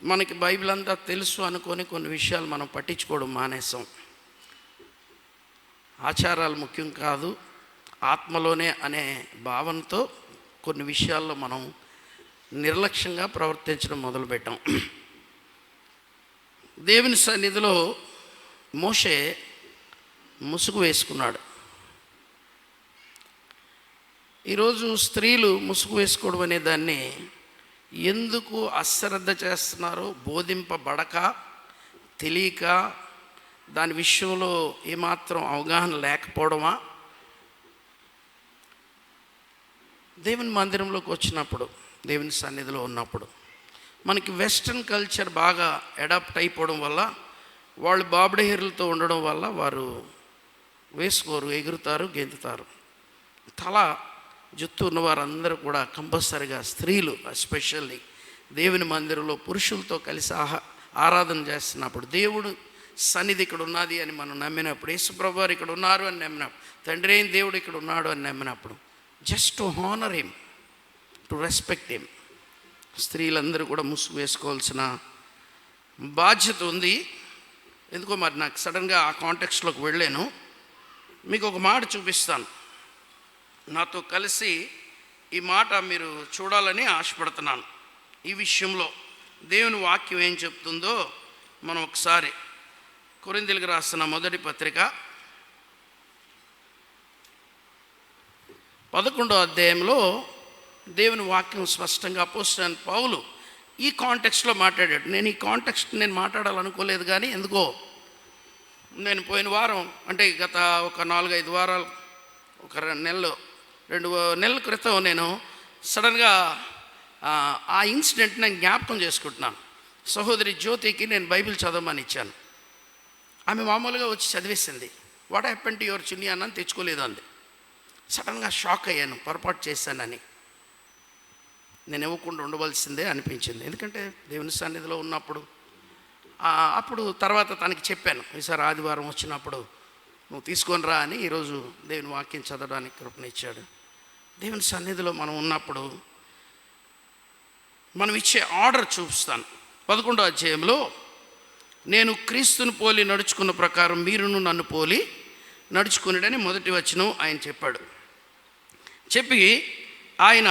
మనకి బైబిల్ అంతా తెలుసు అనుకొని కొన్ని విషయాలు మనం పట్టించుకోవడం మానేసాం. ఆచారాలు ముఖ్యం కాదు, ఆత్మలోనే అనే భావనతో కొన్ని విషయాల్లో మనం నిర్లక్ష్యంగా ప్రవర్తించడం మొదలుపెట్టాం. దేవుని సన్నిధిలో మోషే ముసుగు వేసుకున్నాడు. ఈరోజు స్త్రీలు ముసుగు వేసుకోవడం అనే దాన్ని ఎందుకు అశ్రద్ధ చేస్తున్నారో బోధింపబడక, తెలియక, దాని విషయంలో ఏమాత్రం అవగాహన లేకపోవడమా? దేవుని మందిరంలోకి వచ్చినప్పుడు, దేవుని సన్నిధిలో ఉన్నప్పుడు మనకి వెస్ట్రన్ కల్చర్ బాగా అడాప్ట్ అయిపోవడం వల్ల, వాళ్ళు బాబుడేహీరులతో ఉండడం వల్ల వారు వేసుకోరు, ఎగురుతారు, గెంతుతారు. తల జుత్తు ఉన్న వారందరూ కూడా కంపల్సరిగా, స్త్రీలు ఎస్పెషల్లీ దేవుని మందిరంలో పురుషులతో కలిసి ఆరాధన చేస్తున్నప్పుడు, దేవుడు సన్నిధి ఇక్కడ ఉన్నది అని మనం నమ్మినప్పుడు, యేసుప్రభు వారు ఇక్కడ ఉన్నారు అని నమ్మినప్పుడు, తండ్రి అయిన దేవుడు ఇక్కడ ఉన్నాడు అని నమ్మినప్పుడు, just to honour him, to respect him, స్త్రీలందరూ కూడా ముసుగు వేసుకోవాల్సిన బాధ్యత ఉంది. ఎందుకో మరి నాకు సడన్గా ఆ కాంటెక్స్ట్లోకి వెళ్ళాను. మీకు ఒక మాట చూపిస్తాను, నాతో కలిసి ఈ మాట మీరు చూడాలని ఆశపడుతున్నాను. ఈ విషయంలో దేవుని వాక్యం ఏం చెప్తుందో మనం ఒకసారి కొరింథీయులకు రాసిన మొదటి పత్రిక 11వ అధ్యాయంలో దేవుని వాక్యం స్పష్టంగా అపోస్తలుడైన పౌలు ఈ కాంటెక్స్ట్లో మాట్లాడాడు. నేను ఈ కాంటెక్స్ట్ మాట్లాడాలనుకోలేదు, కానీ ఎందుకో నేను పోయిన వారం, అంటే గత ఒక 4-5 వారాలు, ఒక 2 నెలల క్రితం నేను సడన్గా ఆ ఇన్సిడెంట్ నేను జ్ఞాపకం చేసుకుంటున్నాను. సహోదరి జ్యోతికి నేను బైబిల్ చదవమని ఇచ్చాను. ఆమె మామూలుగా వచ్చి చదివేసింది. వాట్ హ్యాపెన్ టు యువర్ చిన్ని అన్నని తెచ్చుకోలేదు అంది. సడన్గా షాక్ అయ్యాను, పొరపాటు చేశానని. నేను ఇవ్వకుండా ఉండవలసిందే అనిపించింది, ఎందుకంటే దేవుని సన్నిధిలో ఉన్నప్పుడు. అప్పుడు తర్వాత తనకి చెప్పాను, ఈసారి ఆదివారం వచ్చినప్పుడు నువ్వు తీసుకొని రా అని. ఈరోజు దేవుని వాక్యం చదవడానికి కృపనిచ్చాడు. దేవుని సన్నిధిలో మనం ఉన్నప్పుడు మనం ఇచ్చే ఆర్డర్ చూపిస్తాను. 11వ అధ్యాయంలో, నేను క్రీస్తుని పోలి నడుచుకున్న ప్రకారం మీరును నన్ను పోలి నడుచుకున్నాడని మొదటి వచనం ఆయన చెప్పాడు. చెప్పి ఆయన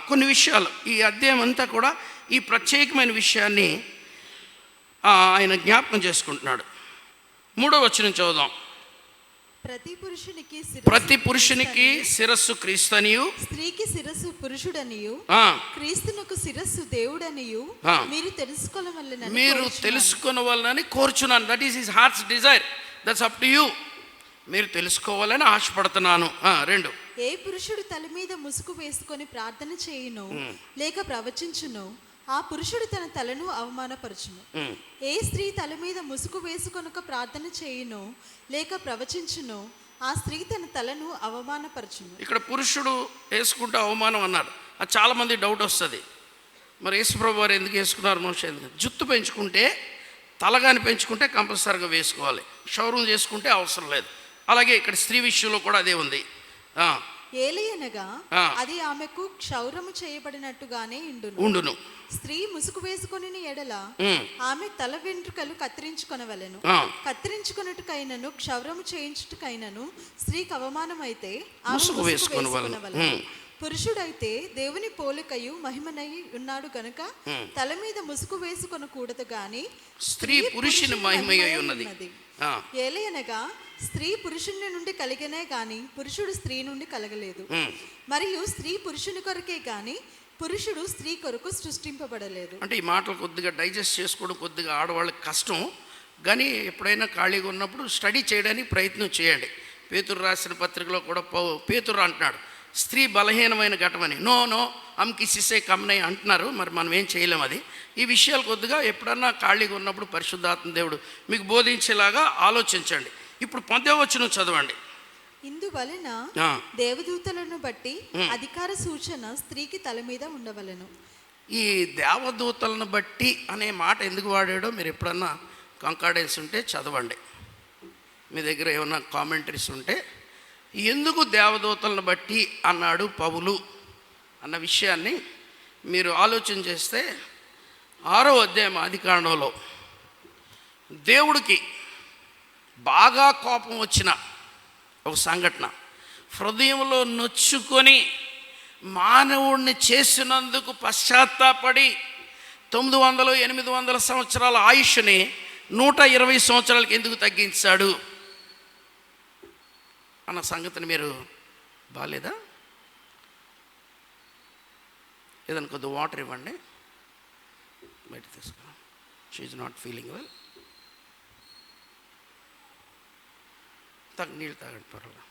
కొన్ని విషయాలు, ఈ అధ్యాయం అంతా కూడా ఈ ప్రత్యేకమైన విషయాన్ని ఆయన జ్ఞాపకం చేసుకుంటున్నాడు. 3వ వచనం చదువుదాం. ప్రతి పురుషునికి శిరస్సు క్రీస్తనియు, స్త్రీకి శిరస్సు పురుషుడనియు, క్రీస్తునకు శిరస్సు దేవుడనియు మీరు తెలుసుకొనవలనని కోరుచున్నాను. That is his heart's desire. That's up to you. మీరు తెలుసుకోవాలని ఆశపడుతున్నాను. 2, ఏ పురుషుడు తల మీద ముసుగు వేసుకొని ప్రార్థన చేయును లేక ప్రవచించును, ఆ పురుషుడు తన తలను అవమానపరచును. ఏ స్త్రీ తల మీద ముసుగు వేసుకొనక ప్రార్థన చేయును లేక ప్రవచించును, ఆ స్త్రీ తన తలను అవమానపరచును. ఇక్కడ పురుషుడు వేసుకుంటే అవమానం అన్నారు. అది చాలామంది డౌట్ వస్తుంది. మరి యేసుప్రభు వారు ఎందుకు వేసుకున్నారు? మోషే ఎందుకు? జుత్తు పెంచుకుంటే, తలగాని పెంచుకుంటే కంపల్సరీగా వేసుకోవాలి, క్షౌరం చేసుకుంటే అవసరం లేదు. అలాగే ఇక్కడ స్త్రీ విషయంలో కూడా అదే ఉంది. ఏలయనగా అది ఆమెకు క్షౌరము చేయబడినట్టుగానే ఉండును. స్త్రీ ముసుగు వేసుకొని ఎడల ఆమె తల వెంట్రుకలు కత్తిరించుకొనవలెను. కత్తిరించుకొనుటకైనను క్షౌరము చేయించుటకైనను స్త్రీకి అవమానం అయితే ముసుగు వేసుకొనవలెను. పురుషుడైతే దేవుని పోలికయు మహిమనై ఉన్నాడు గనుక తల మీద ముసుగు వేసుకొనకూడదు గాని స్త్రీ పురుషుని మహిమయై ఉన్నది. ఏలయనగా స్త్రీ పురుషుని నుండి కలిగనే గాని పురుషుడు స్త్రీ నుండి కలగలేదు. మరియు స్త్రీ పురుషుని కొరకే గాని పురుషుడు స్త్రీ కొరకు సృష్టింపబడలేదు. అంటే ఈ మాటలు కొద్దిగా డైజెస్ట్ చేసుకోవడం కొద్దిగా ఆడవాళ్ళకి కష్టం, కానీ ఎప్పుడైనా ఖాళీగా ఉన్నప్పుడు స్టడీ చేయడానికి ప్రయత్నం చేయండి. పేతురు రాసిన పత్రికలో కూడా పేతురు అంటున్నాడు, స్త్రీ బలహీనమైన ఘటమని. నో అమ్కి సిసే కమ్నై అంటున్నారు. మరి మనం ఏం చేయలేం. అది ఈ విషయాలు కొద్దిగా ఎప్పుడన్నా ఖాళీగా ఉన్నప్పుడు పరిశుద్ధాత్మ దేవుడు మీకు బోధించేలాగా ఆలోచించండి. ఇప్పుడు 10వ వచనం చదవండి. ఇందువలన దేవదూతలను బట్టి అధికార సూచన స్త్రీకి తల మీద ఉండవలెను. ఈ దేవదూతలను బట్టి అనే మాట ఎందుకు వాడాడో మీరు ఎప్పుడన్నా కంకార్డెన్స్ ఉంటే చదవండి. మీ దగ్గర ఏమన్నా కామెంటరీస్ ఉంటే, ఎందుకు దేవదూతలను బట్టి అన్నాడు పౌలు అన్న విషయాన్ని మీరు ఆలోచన చేస్తే 6వ అధ్యాయం ఆదికాండంలో దేవుడికి బాగా కోపం వచ్చిన ఒక సంఘటన, హృదయంలో నొచ్చుకొని మానవుణ్ణి చేసినందుకు పశ్చాత్తాపడి 900-800 సంవత్సరాల ఆయుష్ని 120 సంవత్సరాలకి ఎందుకు తగ్గించాడు అన్న సంగతిని మీరు బాలేదా? ఏదైనా కొద్ది వాటర్ ఇవ్వండి, బయట తీసుకురా. She is not feeling well. నీళ్ళు తాగండి పర్వాలేదు.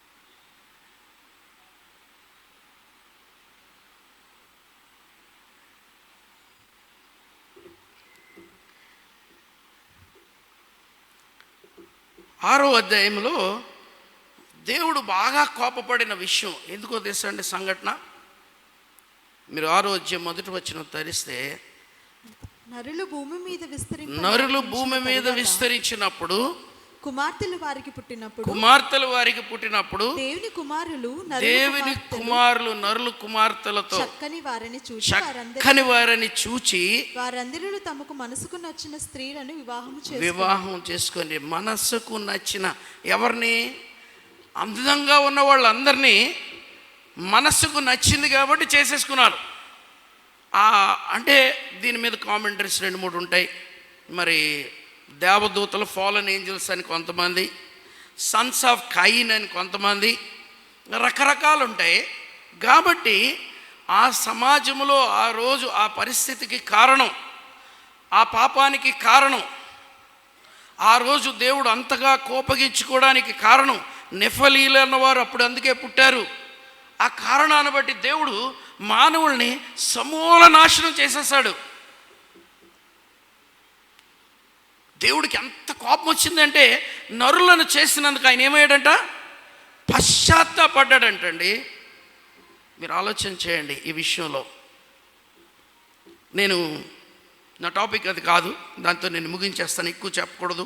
ఆరో అధ్యాయంలో దేవుడు బాగా కోపపడిన విషయం ఎందుకో తెలుసా అండి సంఘటన? మీరు 6వ అధ్యాయం మొదటి వచనం తెరిస్తే, నరులు భూమి మీద విస్తరించినప్పుడు కుమార్తెలు వారికి పుట్టినప్పుడు దేవుని కుమారులు నరులు కుమార్తెలతో చక్కని వారిని చూచి వారందరూ తమకు మనసుకు నచ్చిన స్త్రీలను వివాహం చేసుకొని, మనసుకు నచ్చిన ఎవరిని? అందంగా ఉన్న వాళ్ళందరినీ మనస్సుకు నచ్చింది కాబట్టి చేసేసుకున్నారు. అంటే దీని మీద కామెంటరీస్ 2-3 ఉంటాయి. మరి దేవదూతలు, ఫాలన్ ఏంజల్స్ అని కొంతమంది, సన్స్ ఆఫ్ కైన్ అని కొంతమంది, రకరకాలు ఉంటాయి. కాబట్టి ఆ సమాజంలో ఆ రోజు ఆ పరిస్థితికి కారణం, ఆ పాపానికి కారణం, ఆ రోజు దేవుడు అంతగా కోపగించుకోవడానికి కారణం నెఫలీలు అన్నవారు అప్పుడు అందుకే పుట్టారు. ఆ కారణాన్ని బట్టి దేవుడు మానవుల్ని సమూల నాశనం చేసేసాడు. దేవుడికి ఎంత కోపం వచ్చిందంటే నరులను చేసినందుకు ఆయన ఏమయ్యాడంట? పశ్చాత్తాపడ్డాడంటండి. మీరు ఆలోచన చేయండి ఈ విషయంలో. నా టాపిక్ అది కాదు, దాంతో నేను ముగించేస్తాను, ఎక్కువ చెప్పకూడదు.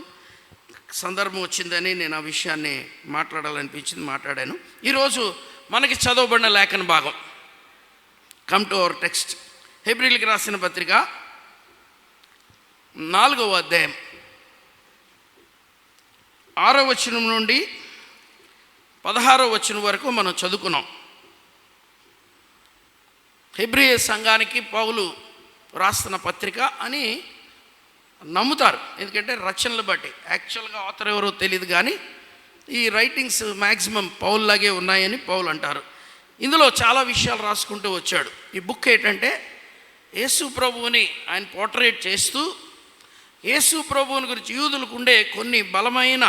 సందర్భం వచ్చిందని నేను ఆ విషయాన్ని మాట్లాడాలనిపించింది, మాట్లాడాను. ఈరోజు మనకి చదవబడిన లేఖన భాగం, కమ్ టు అవర్ టెక్స్ట్. హెబ్రీయులకు రాసిన పత్రిక 4వ అధ్యాయం 6వ వచనం నుండి 16వ వచనం వరకు మనం చదువుకున్నాం. హెబ్రీ సంఘానికి పౌలు రాస్తున్న పత్రిక అని నమ్ముతారు, ఎందుకంటే రచనలు బట్టి. యాక్చువల్గా ఆథర్ ఎవరో తెలియదు, కానీ ఈ రైటింగ్స్ మ్యాక్సిమం పౌల్లాగే ఉన్నాయని పౌలు అంటారు. ఇందులో చాలా విషయాలు రాసుకుంటూ వచ్చాడు. ఈ బుక్ ఏంటంటే యేసు ప్రభువుని ఆయన పోర్ట్రేట్ చేస్తూ, యేసు ప్రభువుని గురించి యూదులకు ఉండే కొన్ని బలమైన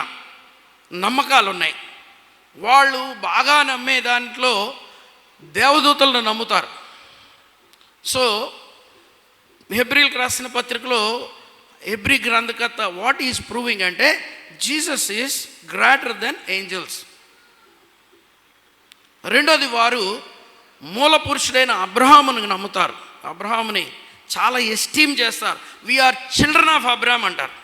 నమ్మకాలు ఉన్నాయి. వాళ్ళు బాగా నమ్మే దాంట్లో దేవదూతలను నమ్ముతారు. సో హెబ్రీయులకు రాసిన పత్రికలో హెబ్రీ గ్రంథకర్త వాట్ ఈజ్ ప్రూవింగ్ అంటే Jesus is greater than angels. రెండోది, వారు మూల పురుషుడైన అబ్రహాముని నమ్ముతారు. అబ్రహాముని చాలా ఎస్టీమ్ చేస్తారు. వీఆర్ చిల్డ్రన్ ఆఫ్ అబ్రహాం అంటారు.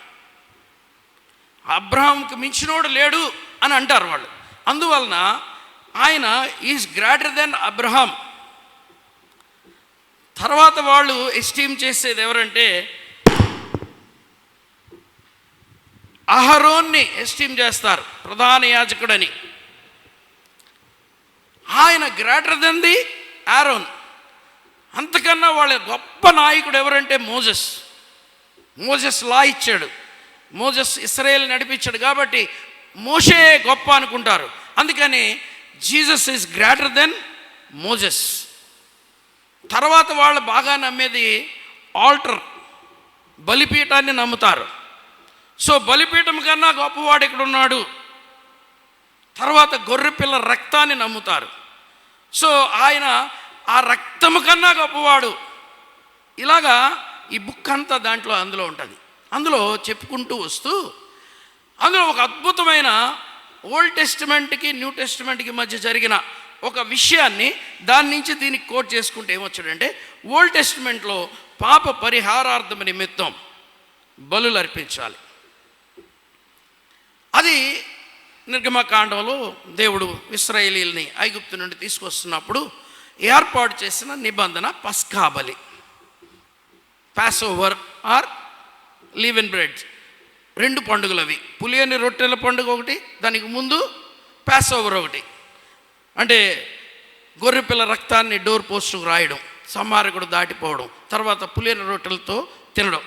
అబ్రహాంకి మించినోడు లేడు అని అంటారు వాళ్ళు. అందువలన ఆయన ఈజ్ గ్రేటర్ దెన్ అబ్రహాం. తర్వాత వాళ్ళు ఎస్టీమ్ చేసేది ఎవరంటే అహరోన్ని ఎస్టీమ్ చేస్తారు, ప్రధాన యాజకుడని. ఆయన గ్రేటర్ దెన్ ది ఆరోన్. అంతకన్నా వాళ్ళ గొప్ప నాయకుడు ఎవరంటే మోజెస్ లా ఇచ్చాడు, మోజెస్ ఇశ్రాయేలు నడిపించాడు కాబట్టి మోషే గొప్ప అనుకుంటారు. అందుకని Jesus is greater than Moses. తర్వాత వాళ్ళు బాగా నమ్మేది ఆల్టర్, బలిపీఠాన్ని నమ్ముతారు. సో బలిపీఠం కన్నా గొప్పవాడు ఇక్కడ ఉన్నాడు. తర్వాత గొర్రెపిల్ల రక్తాన్ని నమ్ముతారు. సో ఆయన ఆ రక్తము కన్నా గొప్పవాడు. ఇలాగా ఈ బుక్ అంతా అందులో ఉంటుంది. అందులో చెప్పుకుంటూ వస్తూ అందులో ఒక అద్భుతమైన ఓల్డ్ టెస్టిమెంట్కి న్యూ టెస్టిమెంట్కి మధ్య జరిగిన ఒక విషయాన్ని దాని నుంచి దీనికి కోట్ చేసుకుంటే ఏమొచ్చాడంటే, ఓల్డ్ టెస్టిమెంట్లో పాప పరిహారార్థం నిమిత్తం బలులు అర్పించాలి. అది నిర్గమకాండంలో దేవుడు ఇశ్రాయేలీయుల్ని ఐగుప్తు నుండి తీసుకొస్తున్నప్పుడు ఏర్పాటు చేసిన నిబంధన పస్కా బలి. Passover or leaven bread, 2 పండుగలు అవి. పులియని రొట్టెల పండుగ ఒకటి, దానికి ముందు పాస్ ఓవర్ ఒకటి. అంటే గొర్రెపిల్ల రక్తాన్ని డోర్ పోస్టుకు రాయడం, సంహారకుడు దాటిపోవడం, తర్వాత పులియని రొట్టెలతో తినడం.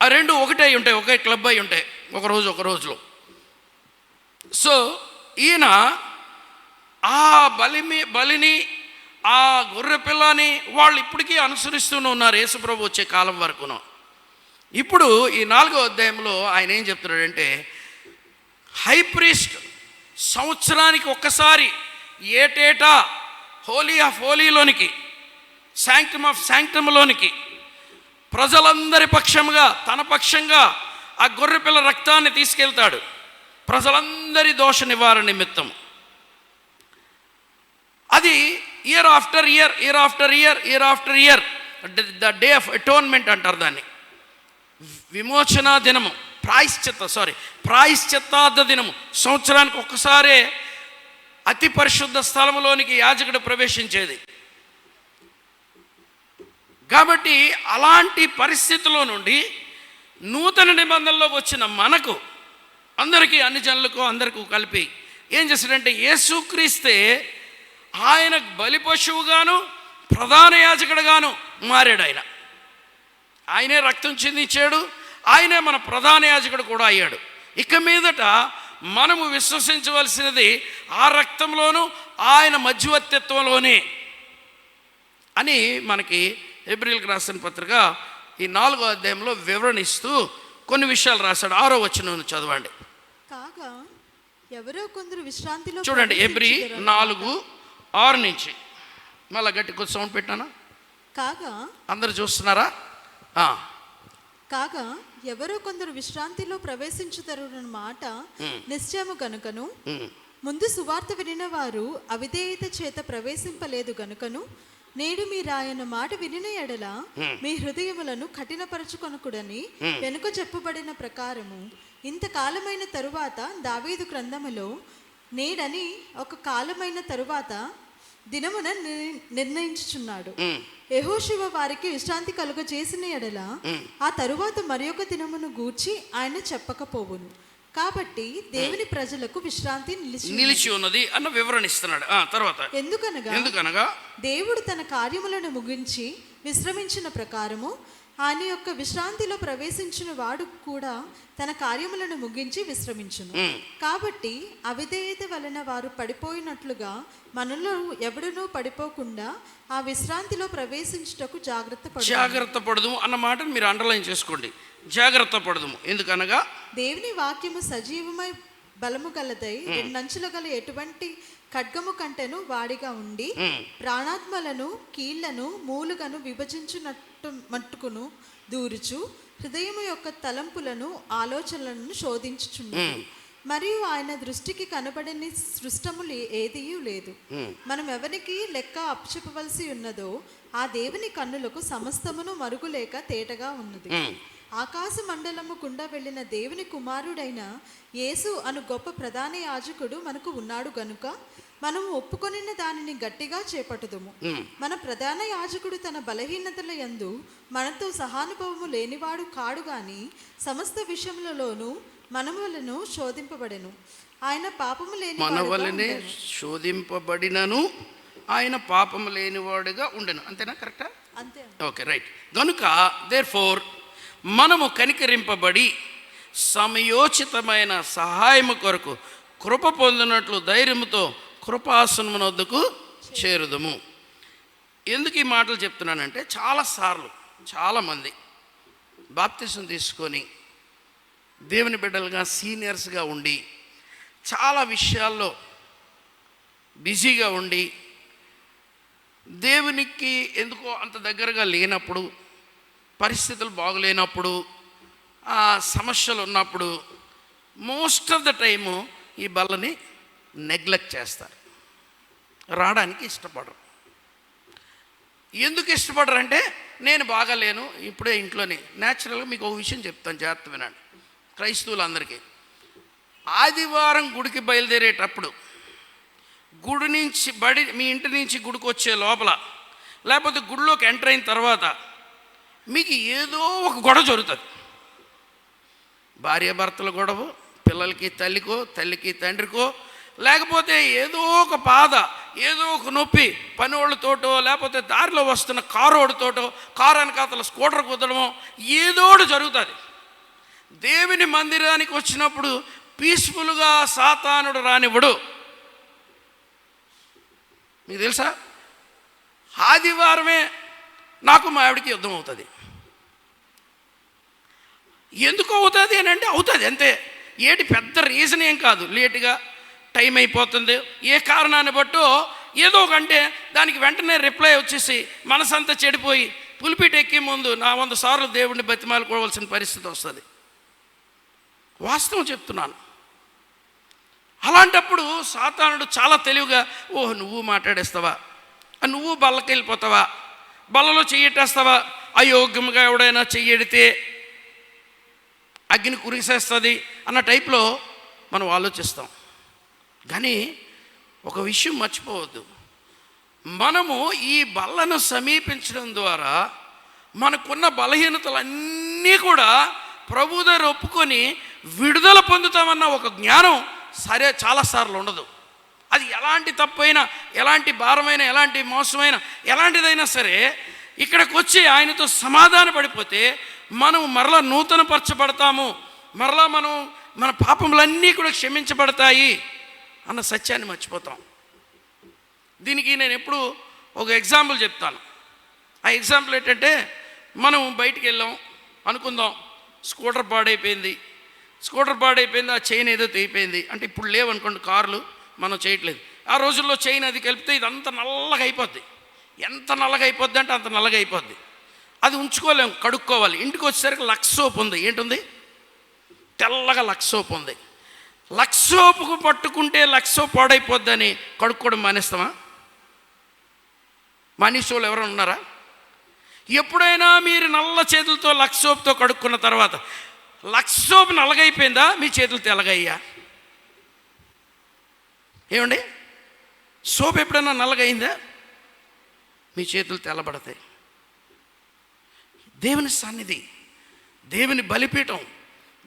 ఆ రెండు ఒకటే ఉంటాయి, ఒకే క్లబ్ అయి ఉంటాయి ఒక రోజులో. సో ఈయన ఆ బలిని ఆ గొర్రె పిల్లని వాళ్ళు ఇప్పటికీ అనుసరిస్తూనే ఉన్నారు యేసుప్రభు వచ్చే కాలం వరకును. ఇప్పుడు ఈ 4వ అధ్యాయంలో ఆయన ఏం చెప్తున్నాడంటే, హై ప్రీస్ట్ సంవత్సరానికి ఒక్కసారి ఏటేటా హోలీ ఆఫ్ హోలీలోనికి, శాంక్టమ్ ఆఫ్ శాంక్టమ్లోనికి ప్రజలందరి పక్షంగా, తన పక్షంగా ఆ గొర్రెపిల్ల రక్తాన్ని తీసుకెళ్తాడు, ప్రజలందరి దోష నివారణ నిమిత్తం. అది year after year the day of atonement అంటారు దాన్ని. విమోచన దినము, ప్రాయశ్చిత్తార్థ దినము. సంవత్సరానికి ఒక్కసారే అతి పరిశుద్ధ స్థలంలోనికి యాజకుడు ప్రవేశించేది. కాబట్టి అలాంటి పరిస్థితిలో నుండి నూతన నిబంధనలోకి వచ్చిన మనకు అందరికీ, అన్ని జనులకు అందరికీ కలిపి ఏం చేశాడంటే, యేసుక్రీస్తే ఆయన బలి పశువుగాను ప్రధాన యాజకుడుగాను మారాడు. ఆయనే రక్తం చిందించాడు, ఆయనే మన ప్రధాన యాజకుడు కూడా అయ్యాడు. ఇక మీదట మనము విశ్వసించవలసినది ఆ రక్తంలోనూ ఆయన మధ్యవర్తిత్వంలోనే అని మనకి హెబ్రీయులకు రాసిన పత్రిక ఈ 4వ అధ్యాయంలో వివరణిస్తూ కొన్ని విషయాలు రాశాడు. 6వ వచనం చదవండి. కాగా ఎవరో కొందరు విశ్రాంతిలో, చూడండి హెబ్రీ 4:6 నుంచి. మళ్ళీ గట్టి కొంచెం సౌండ్ పెట్టానా? కాగా అందరు చూస్తున్నారా? కాగా ఎవరో కొందరు విశ్రాంతిలో ప్రవేశించుతారన్న మాట నిశ్చయము గనుకను, ముందు సువార్త వినిన వారు అవిధేయత చేత ప్రవేశింపలేదు గనుకను, నేడు మీరు ఆయన మాట వినిన ఎడల మీ హృదయములను కఠినపరచుకొనకుడని వెనుక చెప్పబడిన ప్రకారము ఇంతకాలమైన తరువాత దావీదు గ్రంథములో నేడని ఒక కాలమైన తరువాత దినమున నిర్ణయించుచున్నాడు. యెహోషువ వారికి విశ్రాంతి కలుగ చేసిన ఎడల ఆ తరువాత మరి ఒక దినమును గూర్చి ఆయన చెప్పకపోవును. కాబట్టి దేవుని ప్రజలకు విశ్రాంతి నిలిచి ఉన్నది అన్న వివరణ ఇస్తున్నాడు. తర్వాత ఎందుకనగా దేవుడు తన కార్యములను ముగించి విశ్రమించిన ప్రకారము ఆయన యొక్క విశ్రాంతిలో ప్రవేశించిన వాడు కూడా తన కార్యములను ముగించి విశ్రమించును. కాబట్టి అవిధేయత వలన వారు పడిపోయినట్లుగా మనలో ఎవడునూ పడిపోకుండా ఆ విశ్రాంతిలో ప్రవేశించుటకు జాగ్రత్త పడదు అన్న మాటను మీరు అండర్లైన్ చేసుకోండి. జాగ్రత్త పడదుము. ఎందుకనగా దేవుని వాక్యము సజీవమై బలము గలదై 2 అంచుల గల ఎటువంటి ఖడ్గము కంటెను వాడిగా ఉండి ప్రాణాత్మలను కీళ్లను మూలుగను విభజించునట్టు మట్టుకును దూరుచు హృదయము యొక్క తలంపులను ఆలోచనలను శోధించుచున్నాడు. మరియు ఆయన దృష్టికి కనబడని సృష్టములు ఏదియూ లేదు. మనం ఎవరికి లెక్క అప్పచెప్పవలసి ఉన్నదో ఆ దేవుని కన్నులకు సమస్తమును మరుగులేక తేటగా ఉన్నది. ఆకాశ మండలము గుండా వెళ్ళిన దేవుని కుమారుడైన యేసు అను గొప్ప ప్రధాన యాజకుడు మనకు ఉన్నాడు గనుక మనం ఒప్పుకొనిన దానిని గట్టిగా చేపట్టుదుము. మన ప్రధాన యాజకుడు తన బలహీనతల యందు మనతో సహానుభవము లేనివాడు కాడు గాని సమస్త విషయములలోనూ మనములను శోధింపబడెను. ఆయన పాపము లేని మనవలనే శోధింపబడినను ఆయన పాపము లేనివాడుగా ఉండెను. అంతేనా? కరెక్టా? అంతే. Okay, right. గనుక దేర్ఫోర్ మనము కనికరింపబడి సమయోచితమైన సహాయము కొరకు కృప పొందినట్లు ధైర్యముతో కృపాసనమున వద్దకు చేరుదము. ఎందుకు ఈ మాటలు చెప్తున్నానంటే, చాలాసార్లు చాలామంది బాప్తిసం తీసుకొని దేవుని బిడ్డలుగా సీనియర్స్గా ఉండి చాలా విషయాల్లో బిజీగా ఉండి దేవునికి ఎందుకో అంత దగ్గరగా లేనప్పుడు, పరిస్థితులు బాగులేనప్పుడు, ఆ సమస్యలు ఉన్నప్పుడు మోస్ట్ ఆఫ్ ద టైము ఈ బల్లని నెగ్లెక్ట్ చేస్తారు, రావడానికి ఇష్టపడరు. ఎందుకు ఇష్టపడరు అంటే, నేను బాగాలేను ఇప్పుడే ఇంట్లోనే. న్యాచురల్గా మీకు ఒక విషయం చెప్తాను, జాగ్రత్త వినండి. క్రైస్తవులందరికీ ఆదివారం గుడికి బయలుదేరేటప్పుడు గుడి నుంచి మీ ఇంటి నుంచి గుడికి వచ్చే లోపల, లేకపోతే గుడిలోకి ఎంటర్ అయిన తర్వాత మీకు ఏదో ఒక గొడవ జరుగుతుంది. భార్యాభర్తల గొడవ, పిల్లలకి తల్లికో, తల్లికి తండ్రికో, లేకపోతే ఏదో ఒక బాధ, ఏదో ఒక నొప్పి పని వాళ్ళతోటో, లేకపోతే దారిలో వస్తున్న కారు వాడితోటో, కారు వెనకాతల స్కూటర్ కుదడమో ఏదో ఒకటి జరుగుతుంది. దేవుని మందిరానికి వచ్చినప్పుడు పీస్ఫుల్గా సాతానుడు రానివ్వడు. మీకు తెలుసా, ఆదివారమే నాకు మా ఆవిడికి యుద్ధం అవుతుంది. ఎందుకు అవుతుంది అని అంటే అవుతుంది అంతే. ఏటి పెద్ద రీజన్ ఏం కాదు. లేటుగా టైం అయిపోతుంది, ఏ కారణాన్ని బట్టో ఏదో ఒకంటే దానికి వెంటనే రిప్లై వచ్చేసి మనసంతా చెడిపోయి పులిపిట్ ఎక్కే ముందు 100 సార్లు దేవుడిని బతిమాలుకోవాల్సిన పరిస్థితి వస్తుంది. వాస్తవం చెప్తున్నాను. అలాంటప్పుడు సాతానుడు చాలా తెలివిగా, ఓహ్ నువ్వు మాట్లాడేస్తావా, నువ్వు బల్లకి వెళ్ళిపోతావా, బల్లలో చెయ్యటేస్తావా, అయోగ్యముగా ఎవడైనా చెయ్యడితే అగ్ని కురిసేస్తుంది అన్న టైప్లో మనం ఆలోచిస్తాం. కానీ ఒక విషయం మర్చిపోవద్దు, మనము ఈ బల్లను సమీపించడం ద్వారా మనకున్న బలహీనతలన్నీ కూడా ప్రభు దగ్గర ఒప్పుకొని విడుదల పొందుతామన్న ఒక జ్ఞానం చాలాసార్లు ఉండదు. అది ఎలాంటి తప్పైనా, ఎలాంటి భారమైన, ఎలాంటి మోసమైన, ఎలాంటిదైనా సరే ఇక్కడికి వచ్చి ఆయనతో సమాధాన పడిపోతే మనం మరలా నూతనపరచబడతాము, మరలా మన పాపములన్నీ కూడా క్షమించబడతాయి అన్న సత్యాన్ని మర్చిపోతాం. దీనికి నేను ఎప్పుడు ఒక ఎగ్జాంపుల్ చెప్తాను. ఆ ఎగ్జాంపుల్ ఏంటంటే, మనం బయటికి వెళ్ళాం అనుకుందాం, స్కూటర్ పాడైపోయింది, ఆ చైన్ ఏదో తెగిపోయింది. అంటే ఇప్పుడు లేవనుకోండి కార్లు, మనం చేయట్లేదు. ఆ రోజుల్లో చైన్ అది కలిపితే ఇదంతా నల్లగా అయిపోద్ది. ఎంత నల్లగా అయిపోద్ది అంటే అంత నల్లగా అయిపోద్ది. అది ఉంచుకోలేము, కడుక్కోవాలి. ఇంటికి వచ్చేసరికి లక్స్ సోప్ ఉంది. ఏంటుంది? తెల్లగా లక్స్ సోప్ ఉంది. లక్స్ సోపుకు పట్టుకుంటే లక్స్ సోప్ పాడైపోద్దని కడుక్కోవడం మానేస్తామా? మనీషోళ్ళు ఎవరైనా ఉన్నారా? ఎప్పుడైనా మీరు నల్ల చేతులతో లక్స్ సోప్తో కడుక్కున్న తర్వాత లక్స్ సోప్ నల్లగైపోయిందా, మీ చేతులు తెల్లగయ్యా? ఏమండి, సోప్ ఎప్పుడైనా నల్లగైందా? మీ చేతులు తెల్లబడతాయి. దేవుని సన్నిధి, దేవుని బలిపీఠం,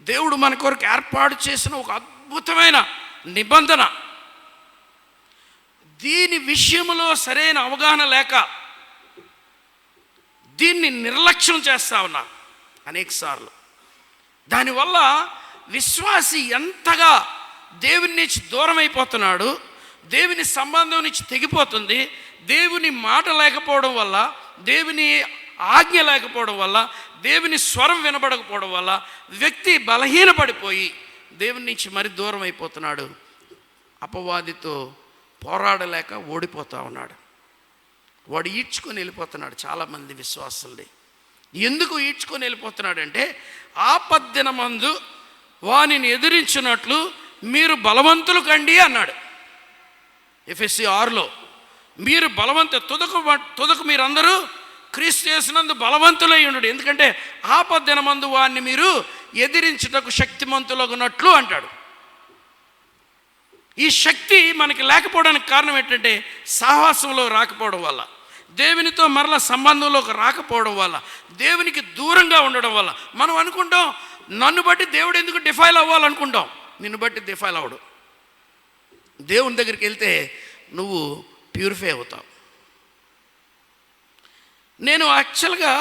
దేవుడు మన కొరకు ఏర్పాటు చేసిన ఒక అద్భుతమైన నిబంధన. దీని విషయంలో సరైన అవగాహన లేక దీన్ని నిర్లక్ష్యం చేస్తా ఉన్నా అనేక సార్లు. దానివల్ల విశ్వాసి ఎంతగా దేవుని నుంచి దూరం అయిపోతున్నాడు, దేవుని సంబంధం నుంచి తెగిపోతుంది. దేవుని మాట లేకపోవడం వల్ల, దేవుని ఆజ్ఞ లేకపోవడం వల్ల, దేవుని స్వరం వినబడకపోవడం వల్ల వ్యక్తి బలహీనపడిపోయి దేవుని నుంచి మరి దూరం అయిపోతున్నాడు. అపవాదితో పోరాడలేక ఓడిపోతూ ఉన్నాడు. వాడు ఈడ్చుకొని వెళ్ళిపోతున్నాడు చాలామంది విశ్వాసుల్ని. ఎందుకు ఈడ్చుకొని వెళ్ళిపోతున్నాడంటే, ఆపద్దినమందు వానిని ఎదిరించినట్లు మీరు బలవంతులు కండి అన్నాడు ఎఫెసీ 6లో. మీరు తుదకు మీరందరూ క్రీస్తు యేసునందు బలవంతులై ఉండు. ఎందుకంటే ఆపద్దినమందు వాన్ని మీరు ఎదిరించుటకు శక్తిమంతులగునట్లు అంటాడు. ఈ శక్తి మనకి లేకపోవడానికి కారణం ఏంటంటే, సహవాసంలో రాకపోవడం వల్ల, దేవునితో మరలా సంబంధంలోకి రాకపోవడం వల్ల, దేవునికి దూరంగా ఉండడం వల్ల. మనం అనుకుంటాం, నన్ను బట్టి దేవుడు ఎందుకు డిఫైల్ అవ్వాలనుకుంటాం. నిన్ను బట్టి డిఫైల్ అవ్వడు. దేవుని దగ్గరికి వెళ్తే నువ్వు ప్యూరిఫై అవుతావు. నేను యాక్చువల్గా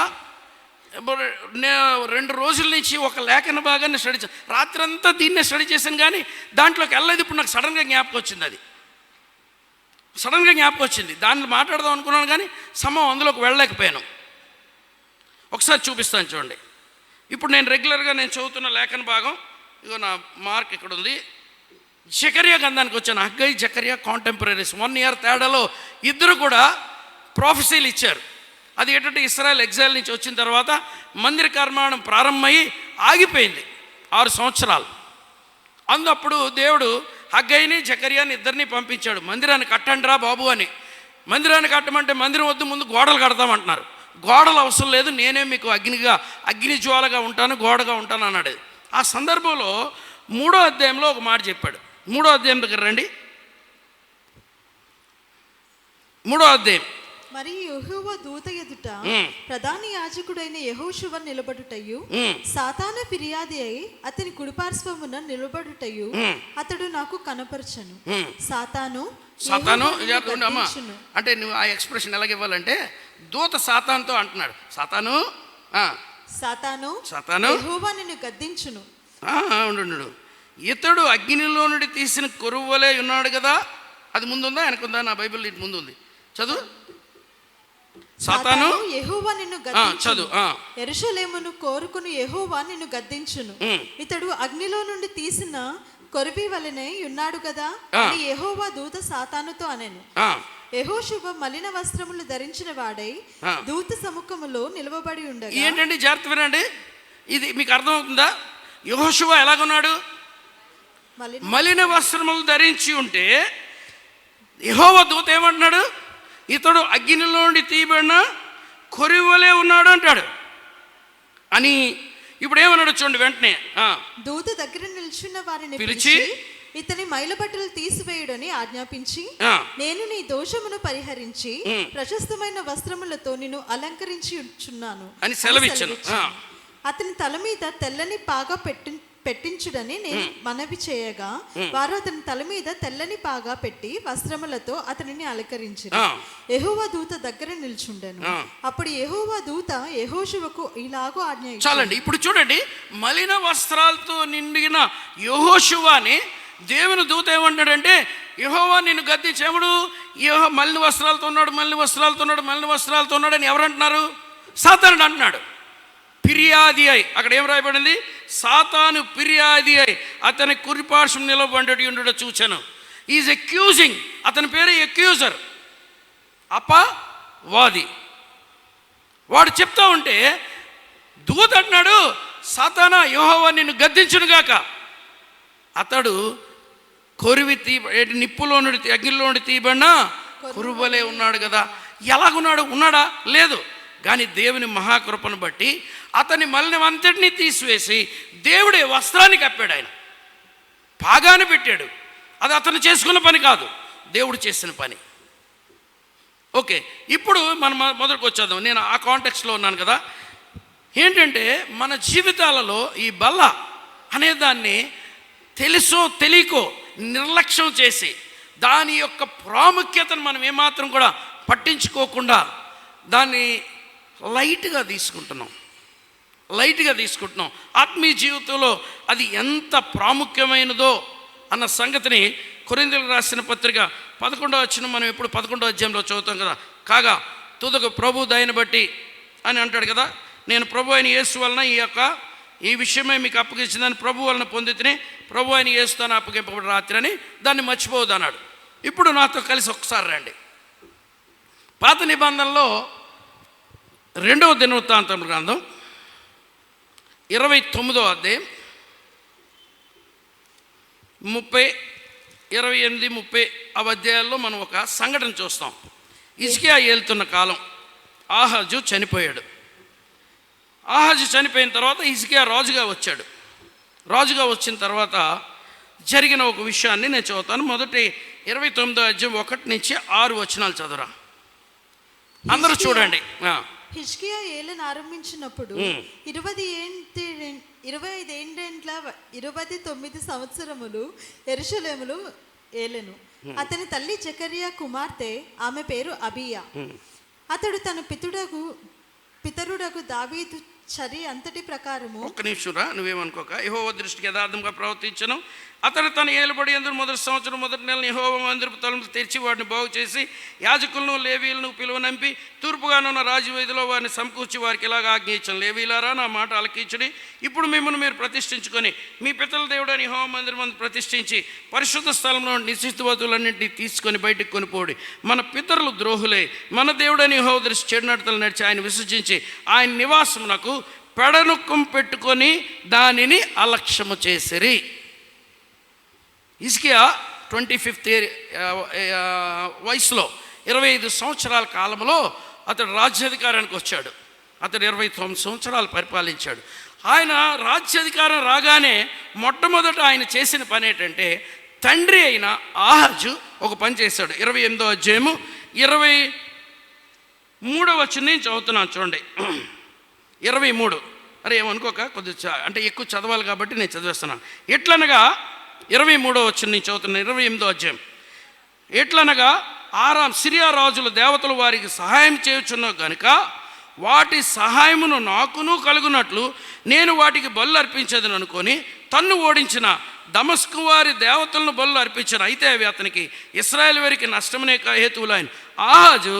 2 రోజుల నుంచి ఒక లేఖన భాగాన్ని స్టడీ చేశాను. రాత్రి అంతా దీన్నే స్టడీ చేశాను, కానీ దాంట్లోకి వెళ్ళలేదు. ఇప్పుడు నాకు సడన్గా జ్ఞాపకం వచ్చింది. దాన్ని మాట్లాడదాం అనుకున్నాను, కానీ సమయం అందులోకి వెళ్ళలేకపోయాను. ఒకసారి చూపిస్తాను చూడండి. ఇప్పుడు నేను రెగ్యులర్గా చదువుతున్న లేఖన భాగం, ఇగో నా మార్క్ ఇక్కడ ఉంది. జకర్యా గ్రంథానికి వచ్చాను. హగ్గై, జకర్యా కాంటెంపరీస్. 1 year తేడాలో ఇద్దరు కూడా ప్రొఫెసీలు ఇచ్చారు. అది ఏంటంటే, ఇశ్రాయేల్ ఎగ్జైల్ నుంచి వచ్చిన తర్వాత మందిర నిర్మాణం ప్రారంభమయ్యి ఆగిపోయింది 6 సంవత్సరాలు. అప్పుడు దేవుడు హగ్గైని, జకర్యాని ఇద్దరిని పంపించాడు. మందిరాన్ని కట్టండి రా బాబు అని. మందిరాన్ని కట్టమంటే మందిరం వద్దు, ముందు గోడలు కడతామంటున్నారు. గోడలు అవసరం లేదు, నేనే మీకు అగ్ని జ్వాలగా ఉంటాను, గోడగా ఉంటాను అన్నాడు. ఆ సందర్భంలో 3వ అధ్యాయంలో ఒక మాట చెప్పాడు. 3వ అధ్యాయం దగ్గర రండి. 3వ అధ్యాయం మరి యెహోవా దూత ఎదుట ప్రధాన యాజకుడైన యెహోషువ నిలబడుటయు సాతాను ఫిర్యాది అయి అతని కుడిపార్శ్వమున నిలబడుటయు అతడు నాకు కనపరచను. సాతాను అమ్మా అంటే నువ్వు ఆ ఎక్స్ప్రెషన్ ఎలాగ ఇవ్వాలంటే దూత సాతానుతో అంటున్నాడు, సాతాను సాతాను యెహోవా నిన్ను గద్దించును. ఉండు, ఇతడు అగ్నిలో నుండి తీసిన కొరువలే ఉన్నాడు కదా. అది ముందుందా వెనకుందా? నా బైబిల్ ఇటు ముందు ఉంది, చదువు. సాతాను యెహోవా నిన్ను గద్దించును, యెరూషలేమును కోరుకుని యెహోవా నిన్ను గద్దించును. ఇతడు అగ్నిలో నుండి తీసిన కొరివి వలెనే ఉన్నాడు కదా అని యెహోవా దూత సాతానుతో అనెను. యెహోషువ మలిన వస్త్రములు ధరించిన వాడై దూత సముఖములో నిలవబడి ఉండగా. ఏంటండి జాగ్రత్త వినండి, ఇది మీకు అర్థమవుతుందా? యెహోషువ ఎలాగున్నాడు? మలిన వస్త్రములు ధరించి ఉంటే యెహోవా దూత ఏమంటున్నాడు? ఇతడు అగ్నిలో నుండి తీయబడిన కొరివలే ఉన్నాడు అంటాడు అని. ఇప్పుడు ఏమన్నాడు చూడండి, వెంటనే దూత దగ్గర నిల్చున్న వారిని పిలిచి ఇతని మైలబట్టలు తీసివేయుడని ఆజ్ఞాపించి, నేను నీ దోషమును పరిహరించి ప్రశస్తమైన వస్త్రములతో నిన్ను అలంకరించి ఉంచున్నాను అని సెలవిచ్చాను. అతని తల మీద తెల్లని పాగా పెట్టించుడని నేను మనవి చేయగా వారు అతని తల మీద తెల్లని పాగా పెట్టి వస్త్రములతో అతనిని అలంకరించారు. యెహోవా దూత దగ్గర నిల్చుండెను. అప్పుడు యెహోవా దూత యెహోషువకు ఇలాగూ ఆజ్ఞ. చాలండి, ఇప్పుడు చూడండి, మలిన వస్త్రాలతో నిండిన యెహోషువాని దేవుని దూత ఏమంటాడంటే, యెహోవా నిన్ను గద్దించేముడు, మలిన వస్త్రాలతో ఉన్నాడు అని ఎవరంటున్నారు? సాతానుడు అంటున్నాడు. ఫిర్యాది అయి, అక్కడ ఏం రాయబడింది? సాతాను ఫిర్యాది అయి అతని కురిపార్శ్వం నిలబడి ఉండట చూచాను. ఈజ్ అక్యూజింగ్, అతని పేరు అక్యూజర్, అపవాది. వాడు చెప్తా ఉంటే దూత అంటున్నాడు, సాతానా యెహోవా నిన్ను గద్దించునుగాక. అతడు కొరివి నిప్పులో నుండి అగ్నిలో నుండి తీయబడినా కురువలే ఉన్నాడు కదా. ఉన్నాడా? లేదు. కానీ దేవుని మహాకృపను బట్టి అతని మలినం అంతటినీ తీసివేసి దేవుడే వస్త్రాన్ని కప్పాడు. ఆయన పాగాని పెట్టాడు. అది అతను చేసుకున్న పని కాదు, దేవుడు చేసిన పని. ఓకే, ఇప్పుడు మనం మొదటికి వచ్చేద్దాం. నేను ఆ కాంటెక్స్లో ఉన్నాను కదా. ఏంటంటే మన జీవితాలలో ఈ బల్ల అనేదాన్ని తెలుసో తెలియకో నిర్లక్ష్యం చేసి దాని యొక్క ప్రాముఖ్యతను మనం ఏమాత్రం కూడా పట్టించుకోకుండా దాన్ని లైట్గా తీసుకుంటున్నాం. ఆత్మీయ జీవితంలో అది ఎంత ప్రాముఖ్యమైనదో అన్న సంగతిని కొరింథీయులకు రాసిన పత్రిక 11వ వచనం మనం ఎప్పుడు 11వ అధ్యాయంలో చదువుతాం కదా. కాగా తుదకు ప్రభు దయను బట్టి అని అంటాడు కదా, నేను ప్రభు అయిన యేసు వలన ఈ విషయమే మీకు అప్పగించిందని ప్రభు వలన పొందితిని, ప్రభు అయిన యేసుతో అప్పగింపబడి రాత్రి అని దాన్ని మర్చిపోవద్దు అన్నాడు. ఇప్పుడు నాతో కలిసి ఒకసారి రండి. పాత నిబంధనలో 2వ దినవృత్తాంతం గ్రంథం 29వ అధ్యాయం 30, 28, 30 అధ్యాయాల్లో మనం ఒక సంఘటన చూస్తాం. హిజ్కియా ఏలుతున్న కాలం. ఆహాజు చనిపోయాడు. ఆహాజు చనిపోయిన తర్వాత హిజ్కియా రాజుగా వచ్చాడు. రాజుగా వచ్చిన తర్వాత జరిగిన ఒక విషయాన్ని నేను చదువుతాను. మొదటి 29వ అధ్యాయం 1 నుంచి 6 వచనాలు చదువురా. అందరూ చూడండి. హిజ్కియా ఏలును ఆరంభించినప్పుడు 29 సంవత్సరములు యెరూషలేములో ఏలెను. అతని తల్లి జకర్యా కుమార్తె, ఆమె పేరు అబియా. అతడు తన పితరుడగు దావీదు చర్య అంతటి ప్రకారము. ఒక్క నిమిషం రా, నువ్వేమనుకోక. యెహోవా దృష్టికి యథార్థంగా ప్రవర్తించను. అతడు తన ఏలుబడి యందు మొదటి సంవత్సరం మొదటి నెల యెహోవా మందిరపు తలుపులు తెరిచి వాటిని బాగు చేసి యాజకులను లేవీయులను పిలువనంపి తూర్పుగానున్న రాజవీధిలో వారిని సమకూర్చి వారికి ఇలాగ ఆజ్ఞయించను, లేవీయులారా నా మాట ఆలకించుడి. ఇప్పుడు మిమ్మల్ని మీరు ప్రతిష్ఠించుకొని మీ పితరుల దేవుడని యెహోవా మందిరం మందు ప్రతిష్ఠించి పరిశుద్ధ స్థలంలో నిశ్చిత వధువులన్నింటినీ తీసుకొని బయటకు కొనిపోడి. మన పితరులు ద్రోహులే, మన దేవుడని యెహోవా దృష్టి చెడు నడతలు నడిచి ఆయన విసర్జించి ఆయన నివాసమునకు పెడనుక్కం పెట్టుకొని దానిని అలక్ష్యము చేసిరి. హిజ్కియా 25th వయసులో 25 సంవత్సరాల కాలంలో అతడు రాజ్యాధికారానికి వచ్చాడు. అతడు 29 సంవత్సరాలు పరిపాలించాడు. ఆయన రాజ్యాధికారం రాగానే మొట్టమొదట ఆయన చేసిన పని ఏంటంటే, తండ్రి అయిన ఆహాజు ఒక పని చేశాడు. 28వ అధ్యాయము 3వ వచనం నుంచి చదువుతున్నాను చూడండి. 23. అరే ఏమనుకోక కొద్దిగా అంటే ఎక్కువ చదవాలి కాబట్టి నేను చదివేస్తున్నాను. ఎట్లనగా 23వ వచనం నుంచి చదువుతున్నాను. 28వ అధ్యాయం. ఎట్లనగా సిరియా రాజుల దేవతలు వారికి సహాయం చేయుచున్న గనుక వాటి సహాయమును నాకును కలుగునట్లు నేను వాటికి బలు అర్పించదని అనుకొని తన్ను ఓడించిన దమస్కు వారి దేవతలను బలు అర్పించారు. అయితే అవి అతనికి ఇశ్రాయేలు వారికి నష్టమనే హేతువులైన. ఆహాజు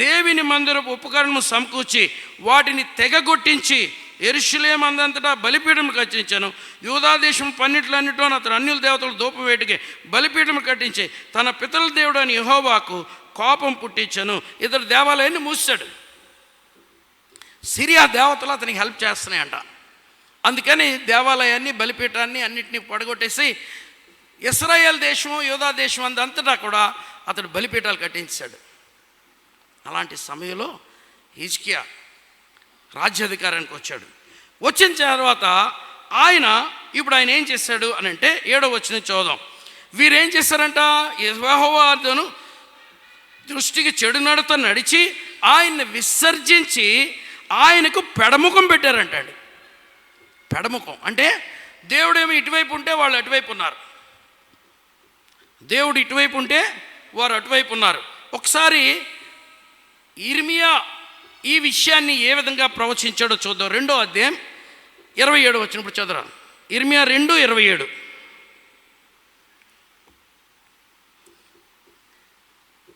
దేవుని మందిరపు ఉపకరణము సమకూర్చి వాటిని తెగగొట్టించి యెరూషలేము అందంతటా బలిపీఠం కట్టించాను. యూదా దేశం పన్నిట్లన్నిటిలో అతను అన్యుల దేవతలు ధూపవేటికి బలిపీఠం కట్టించి తన పితరుల దేవుడు అని యెహోవాకు కోపం పుట్టించాను. ఇతడు దేవాలయాన్ని మూసాడు. సిరియా దేవతలు అతనికి హెల్ప్ చేస్తున్నాయంట. అందుకని దేవాలయాన్ని బలిపీఠాన్ని అన్నిటినీ పడగొట్టేసి ఇశ్రాయేల్ దేశం యూదా దేశం అంతటా కూడా అతడు బలిపీఠాలు కట్టించాడు. అలాంటి సమయంలో హిజ్కియా రాజ్యాధికారానికి వచ్చాడు. వచ్చిన తర్వాత ఇప్పుడు ఆయన ఏం చేశాడు అని అంటే 7వ వచనం చదువుదాం. వీరేం చేశారంట, యెహోవాను దృష్టికి చెడు నడత నడిచి ఆయన్ని విసర్జించి ఆయనకు పెడముఖం పెట్టారంటండి. పెడముఖం అంటే దేవుడేమో ఇటువైపు ఉంటే వాళ్ళు అటువైపు ఉన్నారు, దేవుడు ఇటువైపు ఉంటే వారు అటువైపు ఉన్నారు. ఒకసారి ఇర్మియా ఈ విషయాన్ని ఏ విధంగా ప్రవచించాడో చూద్దాం. 2వ అధ్యాయం 27 వచ్చినప్పుడు చదువురా. ఇర్మియా 2:27.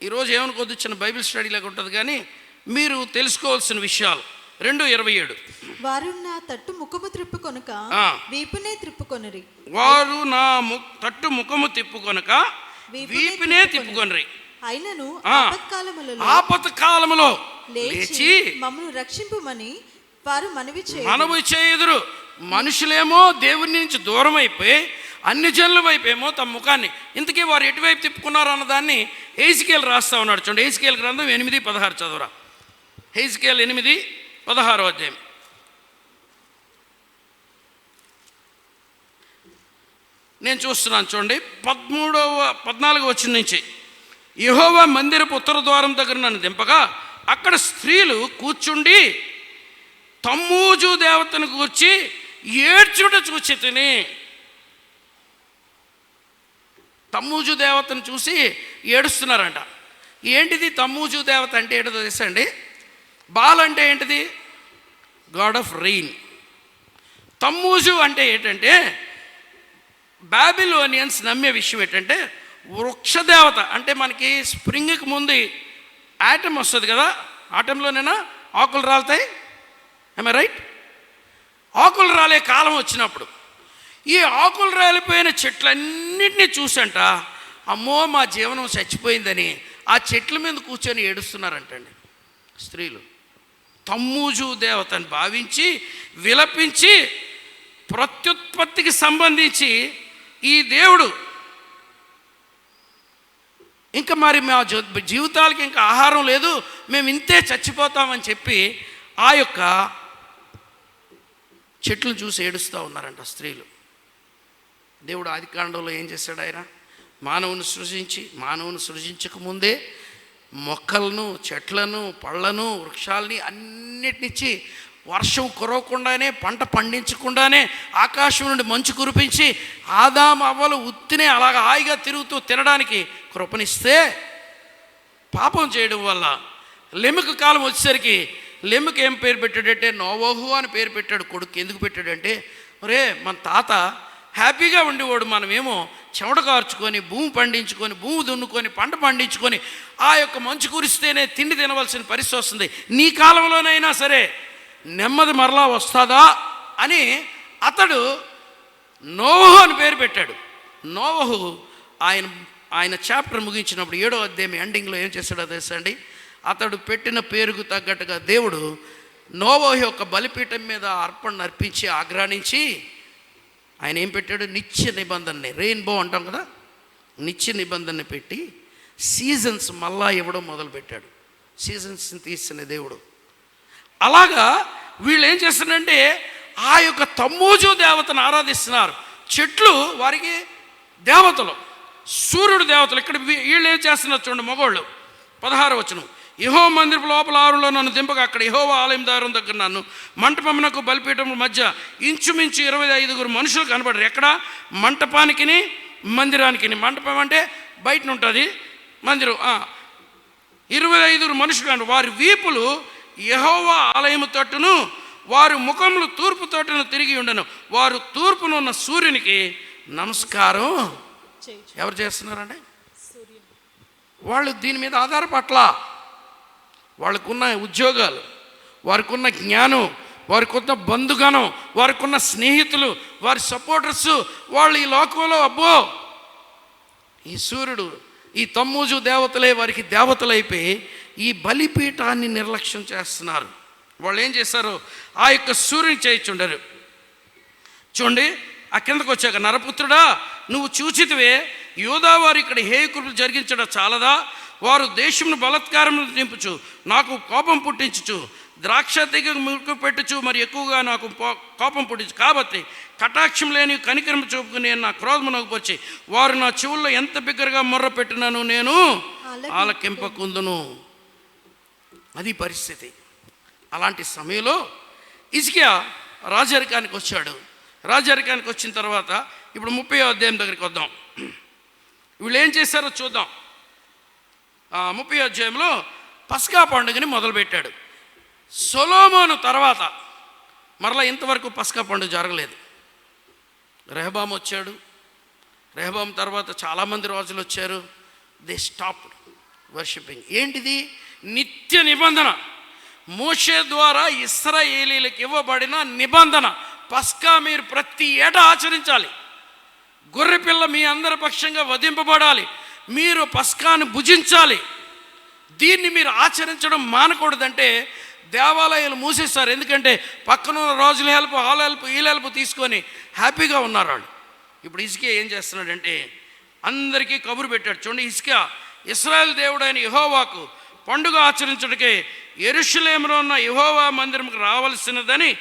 ఈరోజు ఏమనుకోద్దు, చిన్న బైబిల్ స్టడీలాగా ఉంటుంది, కానీ మీరు తెలుసుకోవాల్సిన విషయాలు. 2:27. వారు నా తట్టు ముఖము త్రిప్పుకొనక వీపునే త్రిప్పుకొనరి. వారు నా తట్టు ముఖము తిప్పుకొనక వీపునే తిప్పుకొనరి. అయినను ఆపత్కాలములో లేచి మమ్మల్ని రక్షింపుమని వారు మనవి చేయుదురు. మనుషులేమో దేవుని నుంచి దూరం అయిపోయి అన్ని జనుల వైపేమో తమ ముఖాన్ని, ఇంతకీ వారు ఎటువైపు తిప్పుకున్నారు అన్నదాన్ని హెజ్కేలు రాస్తా ఉన్నాడు. చూడండి, హెజ్కేలు గ్రంథం 8:16 చదువురా. హెజ్కేలు 8:16 అధ్యాయం. నేను చూస్తున్నాను చూడండి. 14వ వచనం నుంచి, యెహోవా మందిరపు ఉత్తర ద్వారం దగ్గర నన్ను దింపగా అక్కడ స్త్రీలు కూర్చుండి తమ్మూజు దేవతను కూర్చి ఏడ్చుట చూచి తిని. తమ్మూజు దేవతను చూసి ఏడుస్తున్నారంట. ఏంటిది తమ్మూజు దేవత అంటే ఏంటో తెలుసండి? బాల్ అంటే ఏంటిది? God of rain. తమ్మూజు అంటే ఏంటంటే బాబిలోనియన్స్ నమ్మే విషయం ఏంటంటే వృక్షదేవత. అంటే మనకి స్ప్రింగ్కి ముందు ఆటం వస్తుంది కదా, ఆటంలోనైనా ఆకులు రాలుతాయి. I right? ఆకులు రాలే కాలం వచ్చినప్పుడు ఈ ఆకులు రాలిపోయిన చెట్లన్నింటినీ చూసంట, అమ్మో మా జీవనం చచ్చిపోయిందని ఆ చెట్ల మీద కూర్చొని ఏడుస్తున్నారంటండి స్త్రీలు. తమ్మూజు దేవతని భావించి విలపించి ప్రత్యుత్పత్తికి సంబంధించి ఈ దేవుడు ఇంకా మరి మా జీవితాలకి ఇంకా ఆహారం లేదు, మేము ఇంతే చచ్చిపోతామని చెప్పి ఆ యొక్క చెట్లను చూసి ఏడుస్తూ ఉన్నారంట స్త్రీలు. దేవుడు ఆదికాండంలో ఏం చేశాడు? ఆయన మానవుని సృజించకముందే మొక్కలను, చెట్లను, పళ్ళను, వృక్షాలని అన్నిటినిచ్చి వర్షం కురవకుండానే, పంట పండించకుండానే ఆకాశం నుండి మంచు కురిపించి ఆదాము అవ్వలు ఉత్తినే అలాగ హాయిగా తిరుగుతూ తినడానికి కృపనిస్తే, పాపం చేయడం వల్ల లెముక కాలం వచ్చేసరికి లెముక ఏం పేరు పెట్టాడంటే నోవహు అని పేరు పెట్టాడు. కొడుకు ఎందుకు పెట్టాడంటే, ఒరే మన తాత హ్యాపీగా ఉండేవాడు, మనమేమో చెమట కార్చుకొని భూమి పండించుకొని భూమి దున్నుకొని పంట పండించుకొని ఆ యొక్క మంచు కురిస్తేనే తిండి తినవలసిన పరిస్థితి వస్తుంది, నీ కాలంలోనైనా సరే నెమ్మది మరలా వస్తుందా అని అతడు నోవహు అని పేరు పెట్టాడు. నోవహు ఆయన చాప్టర్ ముగించినప్పుడు 7వ అధ్యాయం ఎండింగ్లో ఏం చేశాడో తెలుసా అండి? అతడు పెట్టిన పేరుకు తగ్గట్టుగా దేవుడు నోవహు యొక్క బలిపీఠం మీద అర్పణ అర్పించి ఆగ్రానించి ఆయన ఏం పెట్టాడు? నిత్య నిబంధనని, రెయిన్బో అంటాం కదా, నిత్య నిబంధనని పెట్టి సీజన్స్ మళ్ళా ఇవ్వడం మొదలుపెట్టాడు. సీజన్స్ని తీసిన దేవుడు. అలాగా వీళ్ళు ఏం చేస్తున్నారంటే ఆ యొక్క తమ్మూజు దేవతను ఆరాధిస్తున్నారు. చెట్లు వారికి దేవతలు, సూర్యుడు దేవతలు. ఇక్కడ వీళ్ళు ఏం చేస్తున్నారు చూడండి, మగవాళ్ళు. 16వ వచనం, యెహోవా మందిరపు లోపల ఆరులో నన్ను దింపగా అక్కడ యెహోవా ఆలయం ద్వారం దగ్గర నన్ను మంటపమునకు బలిపీఠం మధ్య ఇంచుమించు 25 మనుషులు కనబడరు. ఎక్కడ? మంటపానికి మందిరానికి. మంటపం అంటే బయట ఉంటుంది, మందిరం 25 మనుషులు కనబడు. వారి వీపులు యెహోవా ఆలయము తట్టును, వారి ముఖములు తూర్పు తట్టును తిరిగి ఉండను. వారు తూర్పున ఉన్న సూర్యునికి నమస్కారం ఎవరు చేస్తున్నారండి? వాళ్ళు దీని మీద ఆధారపట్ల. వాళ్ళకున్న ఉద్యోగాలు, వారికి ఉన్న జ్ఞానం, వారికి ఉన్న బంధుగణం, వారికి ఉన్న స్నేహితులు, వారి సపోర్టర్స్, వాళ్ళు ఈ లోకంలో అబ్బో ఈ సూర్యుడు, ఈ తమ్మూజు దేవతలే వారికి దేవతలైపోయి ఈ బలిపీఠాన్ని నిర్లక్ష్యం చేస్తున్నారు. వాళ్ళు ఏం చేశారు? ఆ యొక్క సూర్యుని చేయించుండరు. చూడండి, ఆ కిందకు వచ్చాక, నరపుత్రుడా నువ్వు చూచితివే యూదా వారు ఇక్కడ హేయకృపలు జరిగించడం చాలదా? వారు దేశమును బలత్కారం నింపుచు నాకు కోపం పుట్టించుచు ద్రాక్ష తీగ ముక్కు పెట్టుచు మరి ఎక్కువగా నాకు కోపం పుట్టించు. కాబట్టి కటాక్షం లేని కనికరం చూపుకుని నేను నా క్రోధము నొగిపొచ్చి వారు నా చెవుల్లో ఎంత బిగ్గరగా మొర్ర పెట్టినాను నేను ఆలకింపకుందును. అది పరిస్థితి. అలాంటి సమయంలో హిజ్కియా రాజరికానికి వచ్చాడు. రాజరికానికి వచ్చిన తర్వాత ఇప్పుడు 30వ అధ్యాయం దగ్గరికి వద్దాం. వీళ్ళు ఏం చేశారో చూద్దాం. 30వ అధ్యాయంలో పస్కా పండుగని మొదలుపెట్టాడు. సొలొమోను తర్వాత మరలా ఇంతవరకు పస్కా పండుగ జరగలేదు. రెహబాము వచ్చాడు. రెహబాము తర్వాత చాలామంది రాజులు వచ్చారు. They stop worshipping. ఏంటిది? నిత్య నిబంధన. మోషే ద్వారా ఇశ్రాయేలీలకు ఇవ్వబడిన నిబంధన. పస్కా మీరు ప్రతి ఏటా ఆచరించాలి. గొర్రెపిల్ల మీ అందరి పక్షంగా వధింపబడాలి. మీరు పస్కాను భుజించాలి. దీన్ని మీరు ఆచరించడం మానకూడదంటే దేవాలయాలు మూసేస్తారు. ఎందుకంటే పక్కన రాజుల హెల్ప్, వాళ్ళ హెల్ప్, వీళ్ళ హెల్ప్ తీసుకొని హ్యాపీగా ఉన్నారు వాళ్ళు. ఇప్పుడు హిజ్కియా ఏం చేస్తున్నాడంటే అందరికీ కబురు పెట్టాడు. చూడండి, హిజ్కియా ఇశ్రాయేల్ దేవుడైన యెహోవాకు పండుగ ఆచరించడానికి యెరూషలేములో ఉన్న యెహోవా మందిరంకి రావాల్సినదని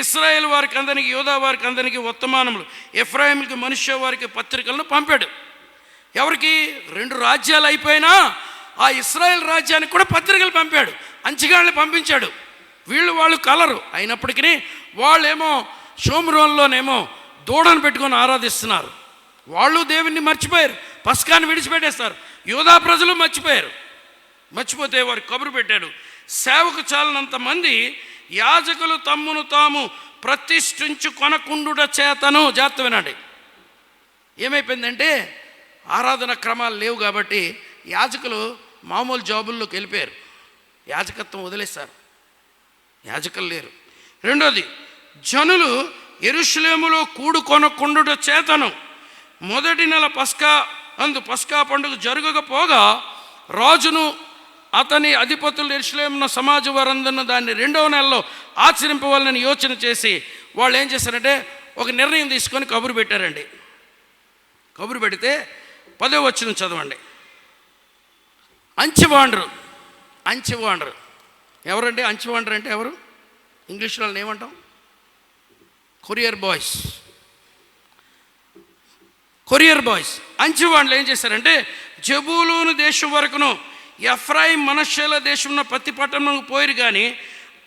ఇశ్రాయేల్ వారికి అందరికి, యూదా వారికి అందరికి వర్తమానములు, ఎఫ్రాయిములకి, మనుష్య వారికి పత్రికలను పంపాడు. ఎవరికి? 2 రాజ్యాలు అయిపోయినా ఆ ఇశ్రాయేల్ రాజ్యానికి కూడా పత్రికలు పంపాడు. అంచెగాళ్ళని పంపించాడు. వాళ్ళు కలరు అయినప్పటికీ వాళ్ళేమో షోమ్రోన్లోనేమో దూడను పెట్టుకొని ఆరాధిస్తున్నారు. వాళ్ళు దేవుణ్ణి మర్చిపోయారు, పస్కాన్ని విడిచిపెట్టేస్తారు. యూదా ప్రజలు మర్చిపోతే వారు కబురు పెట్టాడు. సేవకు చాలినంత మంది యాజకులు తమ్మును తాము ప్రతిష్ఠించు కొనకుండుట చేతను. జాగ్రత్త వినండి. ఏమైపోయిందంటే ఆరాధన క్రమాలు లేవు కాబట్టి యాజకులు మామూలు జాబుల్లోకి వెళ్ళిపోయారు. యాజకత్వం వదిలేశారు. యాజకులు లేరు. రెండోది, జనులు యెరూషలేములో కూడుకొనకుండుట చేతను మొదటి నెల పస్కా పండుగ జరగకపోగా రాజును అతని అధిపతులు యెరూషలేమున సమాజ వారందరిని దాన్ని 2వ నెలలో ఆచరింపవాలని యోచన చేసి వాళ్ళు ఏం చేశారంటే ఒక నిర్ణయం తీసుకొని కబురు పెట్టారండి. కబురు పెడితే 10వ వచనం చదవండి. అంచెవాండరు ఎవరండి? అంచెవాండర్ అంటే ఎవరు? ఇంగ్లీష్లో ఏమంటాం? Courier boys. అంచెవాండ్లు ఏం చేశారంటే జబూలూను దేశం వరకును ఎఫ్రాయిం మనష్షేల దేశం ఉన్న ప్రతి పట్టణంకు పోయిరు. కానీ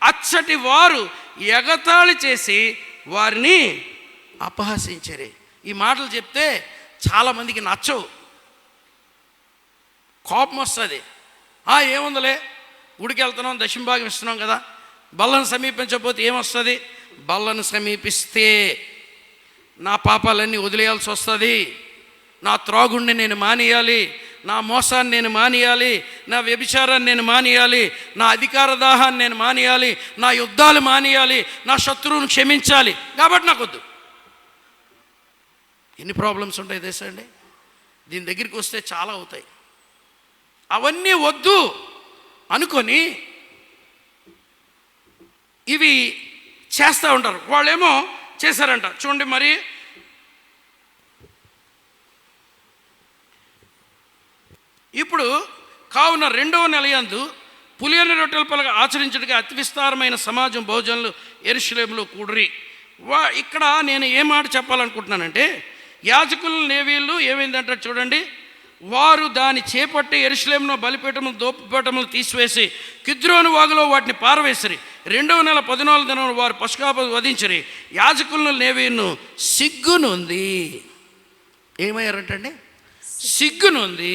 అచ్చటి వారు ఎగతాళి చేసి వారిని అపహసించరు. ఈ మాటలు చెప్తే చాలామందికి నచ్చవు, కోపం వస్తుంది. ఏముందలే, గుడికి వెళ్తున్నాం, దశమభాగం ఇస్తున్నాం కదా, బల్లను సమీపించకపోతే ఏమొస్తుంది? బల్లను సమీపిస్తే నా పాపాలన్నీ వదిలేయాల్సి వస్తుంది. నా త్రాగుణ్ణి నేను మానేయాలి, నా మోసాన్ని నేను మానేయాలి, నా వ్యభిచారాన్ని నేను మానేయాలి, నా అధికార దాహాన్ని నేను మానేయాలి, నా యుద్ధాలు మానేయాలి, నా శత్రువును క్షమించాలి. కాబట్టి నాకు వద్దు. ఎన్ని ప్రాబ్లమ్స్ ఉంటాయి తెలుసా అండి? దీని దగ్గరికి వస్తే చాలా అవుతాయి. అవన్నీ వద్దు అనుకొని ఇవి చేస్తూ ఉంటారు. వాళ్ళేమో చేశారంట. చూడండి, మరి ఇప్పుడు కావున 2వ నెల యందు పులియని రొట్టెల పండుగ ఆచరించడానికి అతి విస్తారమైన సమాజం భోజనాలు యెరూషలేములో కూడిరి. ఇక్కడ నేను ఏ మాట చెప్పాలనుకుంటున్నానంటే యాజకులు లేవీళ్ళు ఏమైందంటే చూడండి, వారు దాని చేపట్టి యెరూషలేములో బలిపీఠములు దోపుపీఠములు తీసివేసి కిద్రోను వాగులో వాటిని పారవేసిరి. 2వ నెల 14వ దినం వారు పస్కా వధించిరి. యాజకులను లేవీయులను సిగ్గునుంది. ఏమయ్యారంటండి? సిగ్గునుంది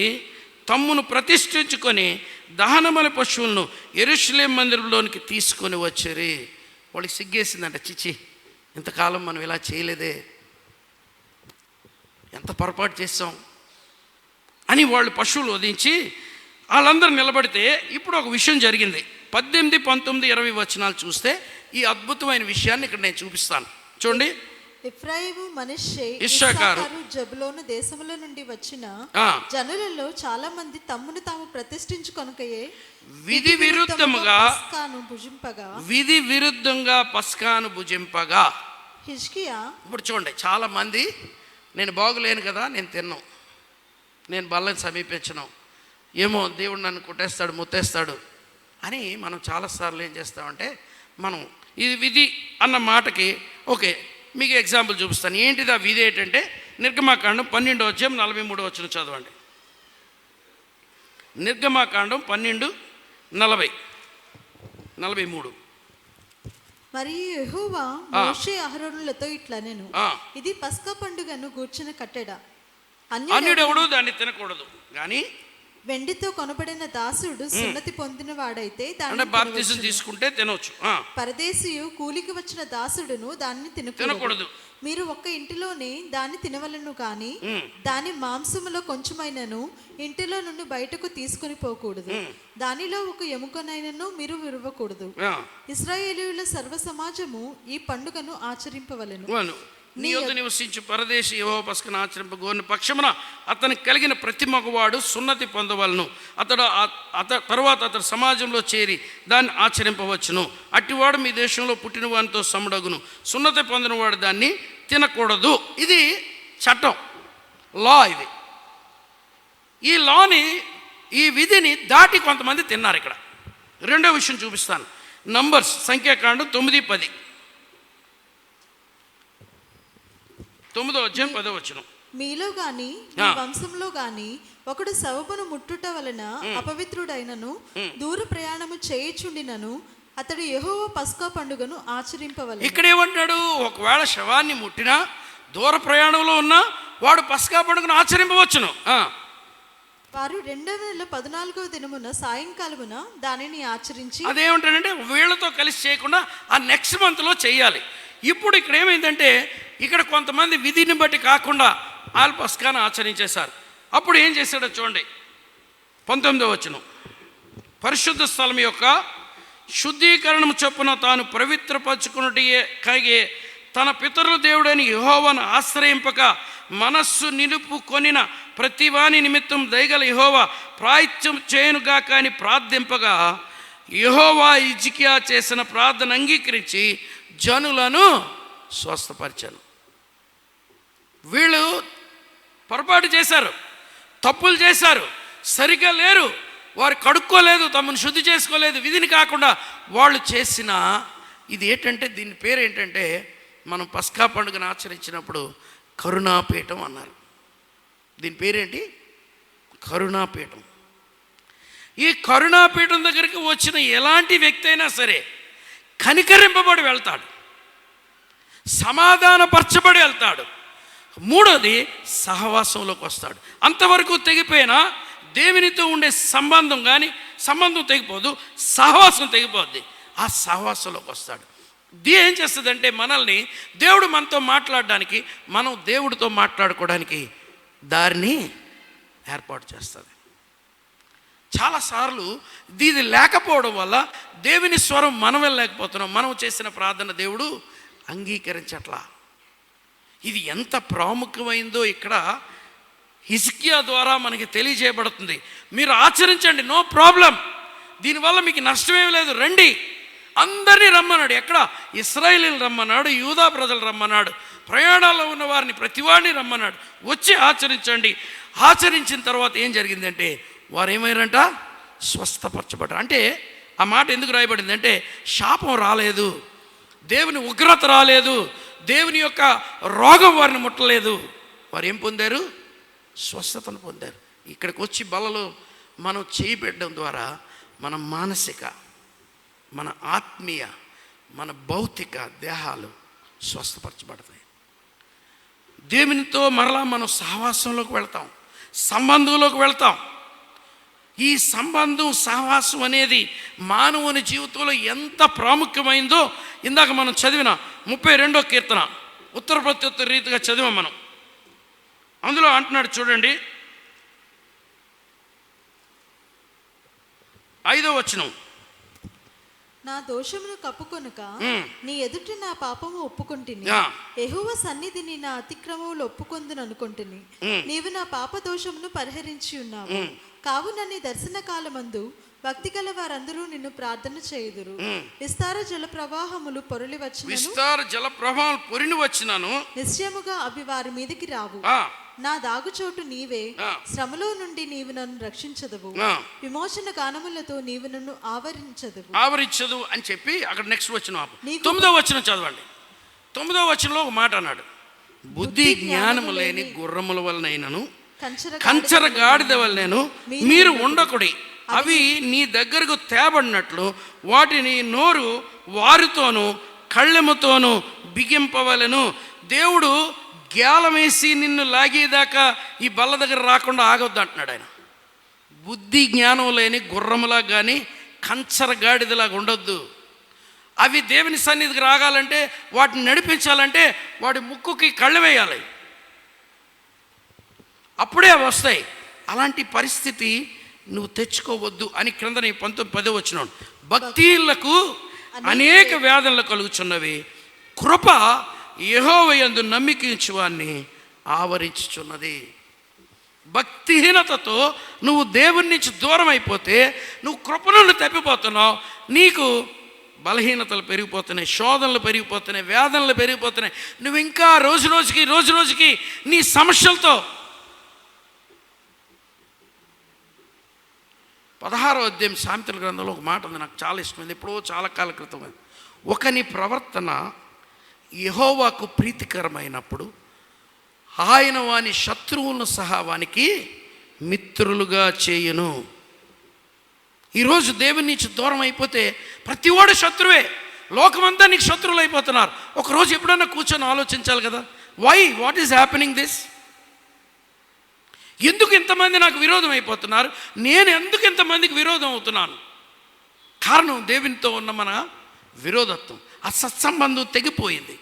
తమ్మును ప్రతిష్ఠించుకొని దహనబలి పశువులను యెరూషలేం మందిరంలోనికి తీసుకొని వచ్చిరి. వాళ్ళకి సిగ్గేసిందంట. చిచి, ఇంతకాలం మనం ఇలా చేయలేదే, ఎంత పొరపాటు చేసాం అని వాళ్ళు పశువులు వధించి వాళ్ళందరూ నిలబడితే ఇప్పుడు ఒక విషయం జరిగింది. 18, 19, 20 వచనాలు చూస్తే ఈ అద్భుతమైన విషయాన్ని ఇక్కడ నేను చూపిస్తాను. చూడండి. ఎఫ్రాయిము, మనష్షే, ఇశ్శాఖారు, జబులోను దేశముల నుండి వచ్చిన జనులలో చాలా మంది తమ్మును తాము ప్రతిష్ఠించుకొనకయే విధి విరుద్ధంగా పస్కాను భుజింపగా. హిజ్కియా, ఇప్పుడు చూడండి, చాలా మంది నేను బాగులేను కదా, నేను తిన్నాను, నేను బల్లని సమీపించను, ఏమో దేవుడు నన్ను కొట్టేస్తాడు, ముత్తేస్తాడు అని మనం చాలాసార్లు ఏం చేస్తామంటే, మనం ఇది విధి అన్న మాటకి ఓకే, మీకు ఎగ్జాంపుల్ చూపిస్తాను. ఏంటిది ఆ విధి ఏంటంటే, నిర్గమాకాండం 12వ అధ్యాయం 43వ వచనం చదవండి. నిర్గమాకాండం 12:40-43. మరియు యెహోవా మోషే అహరోనులతో ఇట్లా నేను ఇది పస్కా పండుగను గూర్చిన కట్టెడ, అన్యుడెవడు దాన్ని తినకూడదు, కానీ వెండితో కొనబడిన దాసుడు సున్నతి పొందిన వాడైతే దాన్ని బాప్తిసం తీసుకుంటే తినవచ్చు. పరదేశీయు కూలికి వచ్చిన దాసుడును దాన్ని తినకూడదు. మీరు ఒక్క ఇంటిలోనే దాన్ని తినవలను, కానీ దాని మాంసములో కొంచెమైనను ఇంటిలో నుండి బయటకు తీసుకుని పోకూడదు. దానిలో ఒక ఎముకనైనను మీరు విరవకూడదు. ఇశ్రాయేలీయుల సర్వ సమాజము ఈ పండుగను ఆచరింపవలెను. నీ యొద్ద నివసించు పరదేశి యెహోవా పస్కను ఆచరింపగోరిన పక్షమున అతనికి కలిగిన ప్రతి మగవాడు సున్నతి పొందవలను. తర్వాత అతడు సమాజంలో చేరి దాన్ని ఆచరింపవచ్చును. అట్టివాడు మీ దేశంలో పుట్టిన వానితో సముడగును. సున్నతి పొందినవాడు దాన్ని తినకూడదు. ఇది చట్టం, లా. ఇది ఈ లాని, ఈ విధిని దాటి కొంతమంది తిన్నారు. ఇక్కడ రెండో విషయం చూపిస్తాను. నంబర్స్, సంఖ్యాకాండం 9-10. 9వ అధ్యాయం 10వ వచనం. మీలో గాని మీ వంశంలో గాని ఒకడు శవమును ముట్టుట వలన అపవిత్రుడైనను దూర ప్రయాణము చేయుచుండినను అతడు యెహోవా పస్కా పండుగను ఆచరింపవలెను. ఇక్కడ ఏమంటాడు? ఒకవేళ శవాన్ని ముట్టినా, దూర ప్రయాణంలో ఉన్నా వాడు పస్కా పండుగను ఆచరింపవచ్చును. వారు 2వ నెల 14వ దినమున సాయంకాలమున దానిని ఆచరించి, అదేమంటాడంటే వీళ్ళతో కలిసి చేయకుండా ఆ నెక్స్ట్ మంత్లో చేయాలి. ఇప్పుడు ఇక్కడ ఏమైందంటే, ఇక్కడ కొంతమంది విధిని బట్టి కాకుండా వాళ్ళు పస్కాను ఆచరించేశారు. అప్పుడు ఏం చేశాడో చూడండి. 19వ వచనం. పరిశుద్ధ స్థలం యొక్క శుద్ధీకరణము చొప్పున తాను పవిత్రపరచుకున్నట్టే కలిగే తన పితరుల దేవుడైన యెహోవాను ఆశ్రయింపక మనస్సు నిలుపుకొనిన ప్రతివాని నిమిత్తం దయగల యెహోవా ప్రాయశ్చిత్తం చేయునుగా కానీ ప్రార్థింపగా యెహోవా హిజ్కియా చేసిన ప్రార్థన అంగీకరించి జనులను స్వస్థపరిచాను. వీళ్ళు పొరపాటు చేశారు, తప్పులు చేశారు, సరిగ్గా లేరు, వారు కడుక్కోలేదు, తమను శుద్ధి చేసుకోలేదు. విధిని కాకుండా వాళ్ళు చేసిన ఇది ఏంటంటే, దీని పేరు ఏంటంటే, మనం పస్కా పండుగను ఆచరించినప్పుడు కరుణాపీఠం అన్నారు. దీని పేరేంటి? కరుణాపీఠం. ఈ కరుణాపీఠం దగ్గరికి వచ్చిన ఎలాంటి వ్యక్తి అయినా సరే కనికరింపబడి వెళ్తాడు, సమాధానపరచబడి వెళ్తాడు. మూడోది, సహవాసంలోకి వస్తాడు. అంతవరకు తెగిపోయినా దేవునితో ఉండే సంబంధం తెగిపోదు, సహవాసం తెగిపోద్ది. ఆ సహవాసంలోకి వస్తాడు. ఏం చేస్తుందంటే, మనల్ని దేవుడు మనతో మాట్లాడడానికి, మనం దేవుడితో మాట్లాడుకోవడానికి దారిని ఏర్పాటు చేస్తుంది. చాలాసార్లు ఇది లేకపోవడం వల్ల దేవుని స్వరం మనం వెళ్ళలేకపోతున్నాం. మనం చేసిన ప్రార్థన దేవుడు అంగీకరించట్లా. ఇది ఎంత ప్రాముఖ్యమైందో ఇక్కడ హిజ్కియా ద్వారా మనకి తెలియజేయబడుతుంది. మీరు ఆచరించండి, నో ప్రాబ్లం, దీనివల్ల మీకు నష్టమేం లేదు, రండి, అందరినీ రమ్మన్నాడు. ఎక్కడ? ఇశ్రాయేలీయులు రమ్మన్నాడు, యూదా ప్రజలు రమ్మన్నాడు, ప్రయాణాల్లో ఉన్న వారిని ప్రతివాడిని రమ్మన్నాడు. వచ్చి ఆచరించండి. ఆచరించిన తర్వాత ఏం జరిగిందంటే, వారు ఏమైనారంట? స్వస్థపరచబడ్డారు. అంటే ఆ మాట ఎందుకు రాయబడింది అంటే, శాపం రాలేదు, దేవుని ఉగ్రత రాలేదు, దేవుని యొక్క రోగం వారిని ముట్టలేదు. వారు ఏం పొందారు? స్వస్థతను పొందారు. ఇక్కడికి వచ్చి బలలో మనం చేయి పెట్టడం ద్వారా మన మానసిక, మన ఆత్మీయ, మన భౌతిక దేహాలు స్వస్థపరచబడతాయి. దేవునితో మరలా మనం సహవాసంలోకి వెళ్తాం, సంబంధంలోకి వెళ్తాం. ఈ సంబంధం, సహవాసం అనేది మానవుని జీవితంలో ఎంత ప్రాముఖ్యమైందో ఇందాక మనం చదివిన 32వ కీర్తన ఉత్తర ప్రత్యుత్తర రీతిగా చదివాం మనం. అందులో అంటున్నాడు చూడండి, 5వ వచనం, నా దోషమును కప్పుకొనుక నీ ఎదుట నా పాపము ఒప్పుకొంటిని. యా. యెహోవా సన్నిధిని నా అతిక్రమములు ఒప్పుకొందును అనుకొంటిని. నీవు నా పాప దోషమును పరిహరించి ఉన్నావు. కావున నీ దర్శన కాలమందు భక్తి గల వారందరూ నిన్ను ప్రార్థన చేయుదురు. విస్తార జల ప్రవాహములు పొరలి వచ్చినను నిశ్చయముగా అవి వారి మీదకి రావు. నా దాగుచోటు నీవే, శ్రమలో నుండి నీవు నన్ను రక్షించదవు. విమోచన గానములతో నీవు నన్ను ఆవరించదు అని చెప్పి అక్కడ నెక్స్ట్ వచ్చిన 9వ వచనం చదవండి. 9వ వచనంలో ఒక మాట అన్నాడు, బుద్ధి జ్ఞానము లేని గుర్రముల వలనైనను కంచర గాడిద వలనను మీరు ఉండకుడి. అవి నీ దగ్గరకు తేబడినట్లు వాటిని నోరు వారితోనూ కళ్ళెముతోనూ బిగింపవలెను. దేవుడు గేలం వేసి నిన్ను లాగేదాకా ఈ బల్ల దగ్గర రాకుండా ఆగొద్దు అంటున్నాడు ఆయన. బుద్ధి జ్ఞానం లేని గుర్రములా కానీ కంచర గాడిదలాగా ఉండొద్దు. అవి దేవుని సన్నిధికి రాగాలంటే, వాటిని నడిపించాలంటే వాడి ముక్కుకి కళ్ళు వేయాలి, అప్పుడే అవి వస్తాయి. అలాంటి పరిస్థితి నువ్వు తెచ్చుకోవద్దు అని క్రింద 19వ వచనం, భక్తిహీనులకు అనేక వేదనలు కలుగుచున్నవి, కృప యెహోవా యందు నమ్మిక ఉంచు వారిని ఆవరించుచున్నది. భక్తిహీనతతో నువ్వు దేవుని నుంచి దూరం అయిపోతే నువ్వు కృప నుండి తప్పిపోతున్నావు. నీకు బలహీనతలు పెరిగిపోతున్నాయి, శోధనలు పెరిగిపోతున్నాయి, వేదనలు పెరిగిపోతున్నాయి. నువ్వు ఇంకా రోజు రోజుకి నీ సమస్యలతో 16వ అధ్యాయం సామెతల గ్రంథంలో ఒక మాట ఉంది, నాకు చాలా ఇష్టమైంది, ఎప్పుడో చాలా కాల క్రితం. ఒకని ప్రవర్తన యెహోవాకు ప్రీతికరమైనప్పుడు ఆయన వాని శత్రువులను సహా వానికి మిత్రులుగా చేయును. ఈరోజు దేవుని నుంచి దూరం అయిపోతే ప్రతివాడు శత్రువే, లోకమంతా నీకు శత్రువులు అయిపోతున్నారు. ఒకరోజు ఎప్పుడైనా కూర్చొని ఆలోచించాలి కదా, వాట్ ఈస్ హ్యాపెనింగ్ దిస్? ఎందుకు ఇంతమంది నాకు విరోధం అయిపోతున్నారు? నేను ఎందుకు ఇంతమందికి విరోధం అవుతున్నాను? కారణం దేవునితో ఉన్న మన విరోధత్వం, ఆ సత్సంబంధం తెగిపోయింది,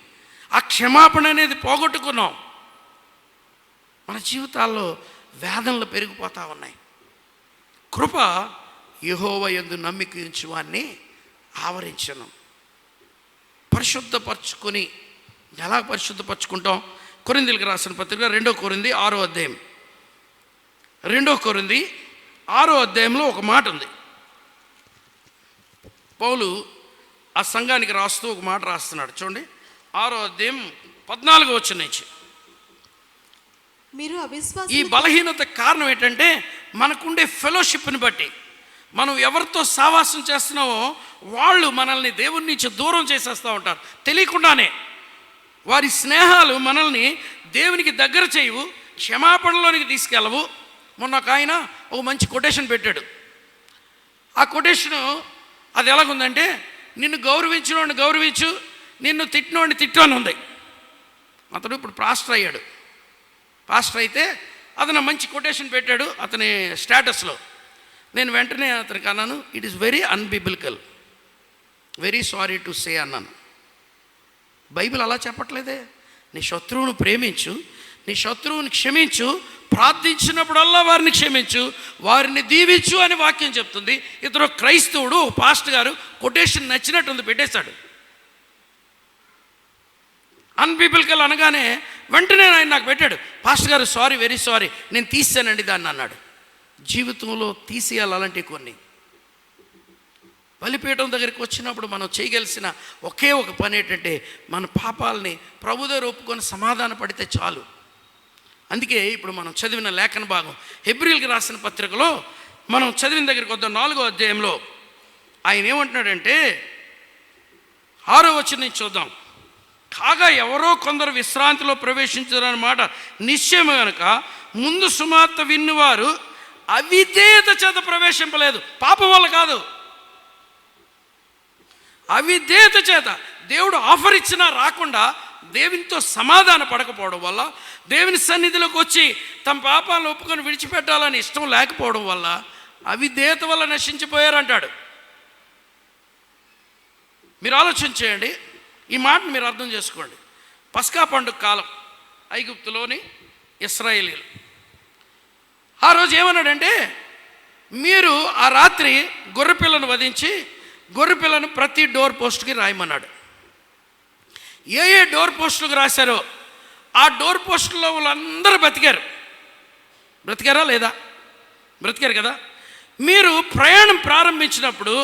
ఆ క్షమాపణ అనేది పోగొట్టుకున్నాం. మన జీవితాల్లో వేదనలు పెరిగిపోతూ ఉన్నాయి. కృప యెహోవా యందు నమ్మిక ఉంచు వారిని ఆవరించను. పరిశుద్ధపరచుకొని ఎలా పరిశుద్ధపరచుకుంటాం? కొరింథీయులకు రాసిన పత్రిక 2 కొరింథీ 6వ అధ్యాయం, 2 కొరింథీ 6వ అధ్యాయంలో ఒక మాట ఉంది. పౌలు ఆ సంఘానికి రాస్తూ ఒక మాట రాస్తున్నాడు చూడండి. 6వ అధ్యాయం 14వ వచనం నుంచి, ఈ బలహీనత కారణం ఏంటంటే మనకుండే ఫెలోషిప్ని బట్టి, మనం ఎవరితో సావాసం చేస్తున్నామో వాళ్ళు మనల్ని దేవుని నుంచి దూరం చేసేస్తూ ఉంటారు. తెలియకుండానే వారి స్నేహాలు మనల్ని దేవునికి దగ్గర చేయవు, క్షమాపణలోనికి తీసుకెళ్ళవు. మొన్న ఒక ఆయన ఒక మంచి కొటేషన్ పెట్టాడు. ఆ కొటేషను అది ఎలాగుందంటే, నిన్ను గౌరవించినోడిని గౌరవించు, నిన్ను తిట్టినోడిని తిట్టు అని ఉంది. అతడు ఇప్పుడు పాస్టర్ అయ్యాడు. పాస్టర్ అయితే అతను మంచి కొటేషన్ పెట్టాడు అతని స్టేటస్లో. నేను వెంటనే అతనికి అన్నాను, it is very unbiblical, very sorry to say అన్నాను. బైబిల్ అలా చెప్పట్లేదే. నీ శత్రువును ప్రేమించు, నీ శత్రువుని క్షమించు, ప్రార్థించినప్పుడల్లా వారిని క్షమించు, వారిని దీవించు అని వాక్యం చెప్తుంది. ఇతడు క్రైస్తవుడు, పాస్టర్ గారు కొటేషన్ నచ్చినట్టుంది పెట్టేశాడు. అన్బిబిలికల్ అనగానే వెంటనే ఆయన నాకు పెట్టాడు, పాస్టర్ గారు సారీ, వెరీ సారీ, నేను తీసానండి దాన్ని అన్నాడు. జీవితంలో తీసేయాలి అలాంటివి కొన్ని. బలిపీఠం దగ్గరికి వచ్చినప్పుడు మనం చేయగలిసిన ఒకే ఒక పని ఏంటంటే, మన పాపాలని ప్రభు దగ్గర ఒప్పుకొని సమాధాన పడితే చాలు. అందుకే ఇప్పుడు మనం చదివిన లేఖన భాగం హెబ్రీయులకు రాసిన పత్రికలో మనం చదివిన దగ్గరికి వద్దాం. 4వ అధ్యాయంలో ఆయన ఏమంటున్నాడంటే, 6వ వచనం నుంచి చూద్దాం. కాగా ఎవరో కొందరు విశ్రాంతిలో ప్రవేశించారన్నమాట నిశ్చయం కనుక ముందు సుమార్త విన్నవారు అవిధేయత చేత ప్రవేశింపలేదు, పాపం వల్ల కాదు. అవిధేయత చేత దేవుడు ఆఫర్ ఇచ్చినా రాకుండా దేవునితో సమాధాన పడకపోవడం వల్ల, దేవుని సన్నిధిలోకి వచ్చి తమ పాపాలను ఒప్పుకొని విడిచిపెట్టాలని ఇష్టం లేకపోవడం వల్ల అవిధేయత వల్ల నశించిపోయారంటాడు. మీరు ఆలోచన చేయండి, ఈ మాటను మీరు అర్థం చేసుకోండి. పస్కా పండుగ కాలం, ఐగుప్తులోని ఇశ్రాయేలీలు ఆ రోజు ఏమన్నాడంటే, మీరు ఆ రాత్రి గొర్రెపిల్లను వధించి గొర్రెపిల్లను ప్రతి డోర్ పోస్ట్కి రాయమన్నాడు. ఏ ఏ డోర్ పోస్టులకు రాశారో ఆ డోర్ పోస్టులో వాళ్ళందరూ బ్రతికారా లేదా? బ్రతికారు కదా. మీరు ప్రయాణం ప్రారంభించినప్పుడు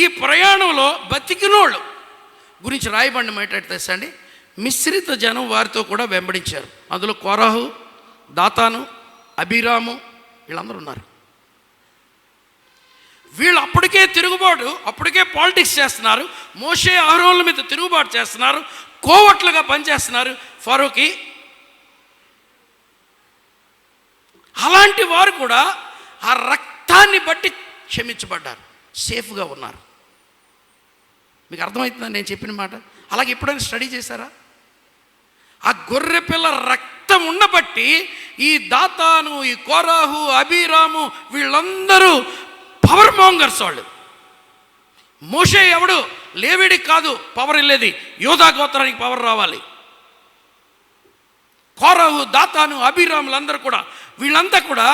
ఈ ప్రయాణంలో బతికినోళ్ళు గురించి రాయబడిన మాట్లాడితేసండి, మిశ్రిత జనం వారితో కూడా వెంబడించారు. అందులో కోరాహు, దాతాను, అబీరాము వీళ్ళందరూ ఉన్నారు. వీళ్ళు అప్పటికే పాలిటిక్స్ చేస్తున్నారు, మోషే అహరోనుల మీద తిరుగుబాటు చేస్తున్నారు, కోవట్లుగా పనిచేస్తున్నారు ఫరోకి. అలాంటి వారు కూడా ఆ రక్తాన్ని బట్టి క్షమించబడ్డారు, సేఫ్గా ఉన్నారు. మీకు అర్థమవుతుందని నేను చెప్పిన మాట? అలాగే ఎప్పుడైనా స్టడీ చేశారా? ఆ గొర్రె పిల్ల రక్తం ఉండబట్టి ఈ దాతాను, ఈ కోరాహు, అబీరాము వీళ్ళందరూ పవర్ మోంగర్స్. వాళ్ళు మోషే ఎవడు? లేవీడికి కాదు పవర్ వెళ్ళేది, యోధా గోత్రానికి పవర్ రావాలి. కోరాహు, దాతాను, అబీరాములందరూ కూడా వీళ్ళంతా కూడా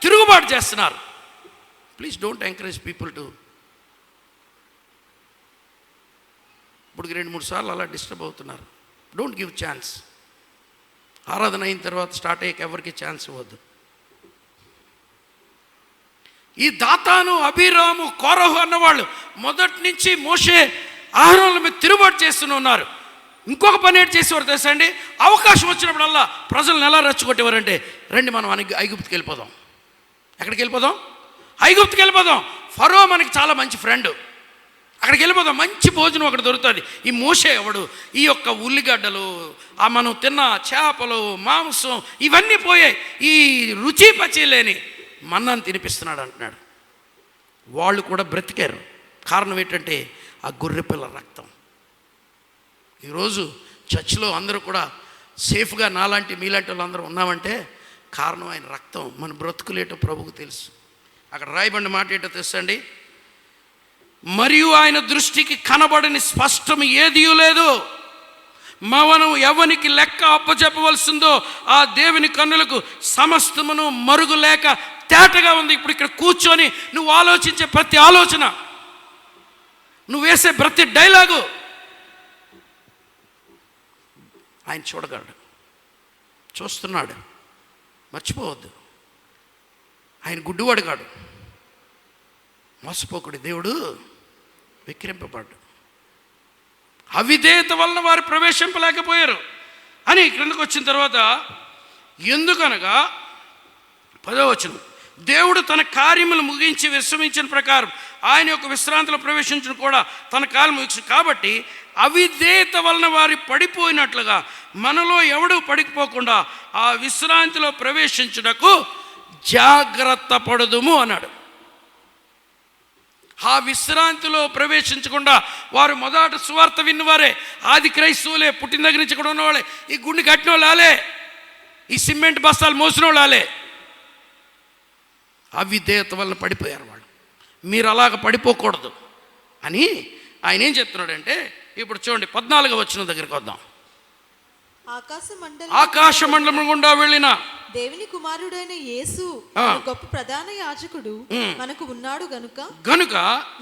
తిరుగుబాటు చేస్తున్నారు. Please don't encourage people to. ఇప్పుడు 2-3 సార్లు అలా డిస్టర్బ్ అవుతున్నారు. Don't give chance. ఆరాధన అయిన తర్వాత స్టార్ట్ అయ్యాక ఎవరికి ఛాన్స్ ఇవ్వద్దు. ఈ దాతాను, అబీరాము, కోరహు అన్నవాళ్ళు మొదటి నుంచి మోషే అహరోనుల మీద తిరుగుబాటు చేస్తూనే ఉన్నారు. ఇంకొక పని ఏంటి చేసేవారు తెలుసా అండి? అవకాశం వచ్చినప్పుడల్లా ప్రజలను ఎలా రెచ్చగొట్టేవారంటే, రండి మనం ఐగుప్తుకి వెళ్ళిపోదాం. ఎక్కడికి వెళ్ళిపోదాం? ఐగుప్తుకి వెళ్ళిపోదాం. ఫరో మనకి చాలా మంచి ఫ్రెండ్, అక్కడికి వెళ్ళిపోదాం, మంచి భోజనం అక్కడ దొరుకుతుంది. ఈ మోషే ఎవడు? ఈ యొక్క ఉల్లిగడ్డలు, ఆ మనం తిన్న చేపలు, మాంసం ఇవన్నీ పోయాయి, ఈ రుచి పచి లేని మన్నాను తినిపిస్తున్నాడు అంటున్నాడు. వాళ్ళు కూడా బ్రతికారు. కారణం ఏంటంటే ఆ గొర్రెపిల్ల రక్తం. ఈరోజు చర్చిలో అందరూ కూడా సేఫ్గా నాలాంటి మీలాంటి వాళ్ళు అందరూ ఉన్నామంటే కారణం ఆయన రక్తం. మన బ్రతుకులేటో ప్రభువుకు తెలుసు. అక్కడ రాయబడిన మాట ఏంటో తెలుసండి, మరియు ఆయన దృష్టికి కనబడని స్పష్టం ఏదీ లేదు. మనం ఎవనికి లెక్క అప్పచెప్పవలసిందో ఆ దేవుని కన్నులకు సమస్తమును మరుగు లేక తేటగా ఉంది. ఇప్పుడు ఇక్కడ కూర్చొని నువ్వు ఆలోచించే ప్రతి ఆలోచన, నువ్వు వేసే ప్రతి డైలాగు ఆయన చూడగలడు, చూస్తున్నాడు. మర్చిపోవద్దు, ఆయన గుడ్డివాడు కాడు, మోసపోకుడి దేవుడు, విక్రింపబడ్డు. అవిధేయత వలన వారు ప్రవేశింపలేకపోయారు అని క్రిందకు వచ్చిన తర్వాత, ఎందుకనగా 10వ వచనం, దేవుడు తన కార్యములు ముగించి విశ్రమించిన ప్రకారం ఆయన యొక్క విశ్రాంతిలో ప్రవేశించిన కూడా తన కాలం ముగించు. కాబట్టి అవిధేయత వలన వారి పడిపోయినట్లుగా మనలో ఎవడు పడిపోకుండా ఆ విశ్రాంతిలో ప్రవేశించుటకు జాగ్రత్త పడుదుము అన్నాడు. ఆ విశ్రాంతిలో ప్రవేశించకుండా వారు మొదట సువార్త విన్నవారే, ఆది క్రైస్తవులే, పుట్టిన దగ్గర నుంచి కూడా ఉన్నవాళ్ళే, ఈ గుండె కట్టిన వాళ్ళే, ఈ సిమెంట్ బస్తాలు మోసిన వాళ్ళే. అవిధేయత వలన పడిపోయారు వాళ్ళు. మీరు అలాగ పడిపోకూడదు అని ఆయన ఏం చెప్తున్నాడంటే, ఇప్పుడు చూడండి 14వ వచనం దగ్గరికి వద్దాం. ఆకాశ మండలం గుండా వెళ్ళిన దేవుని కుమారుడైన యేసు గొప్ప ప్రధాన యాజకుడు మనకు ఉన్నాడు గనుక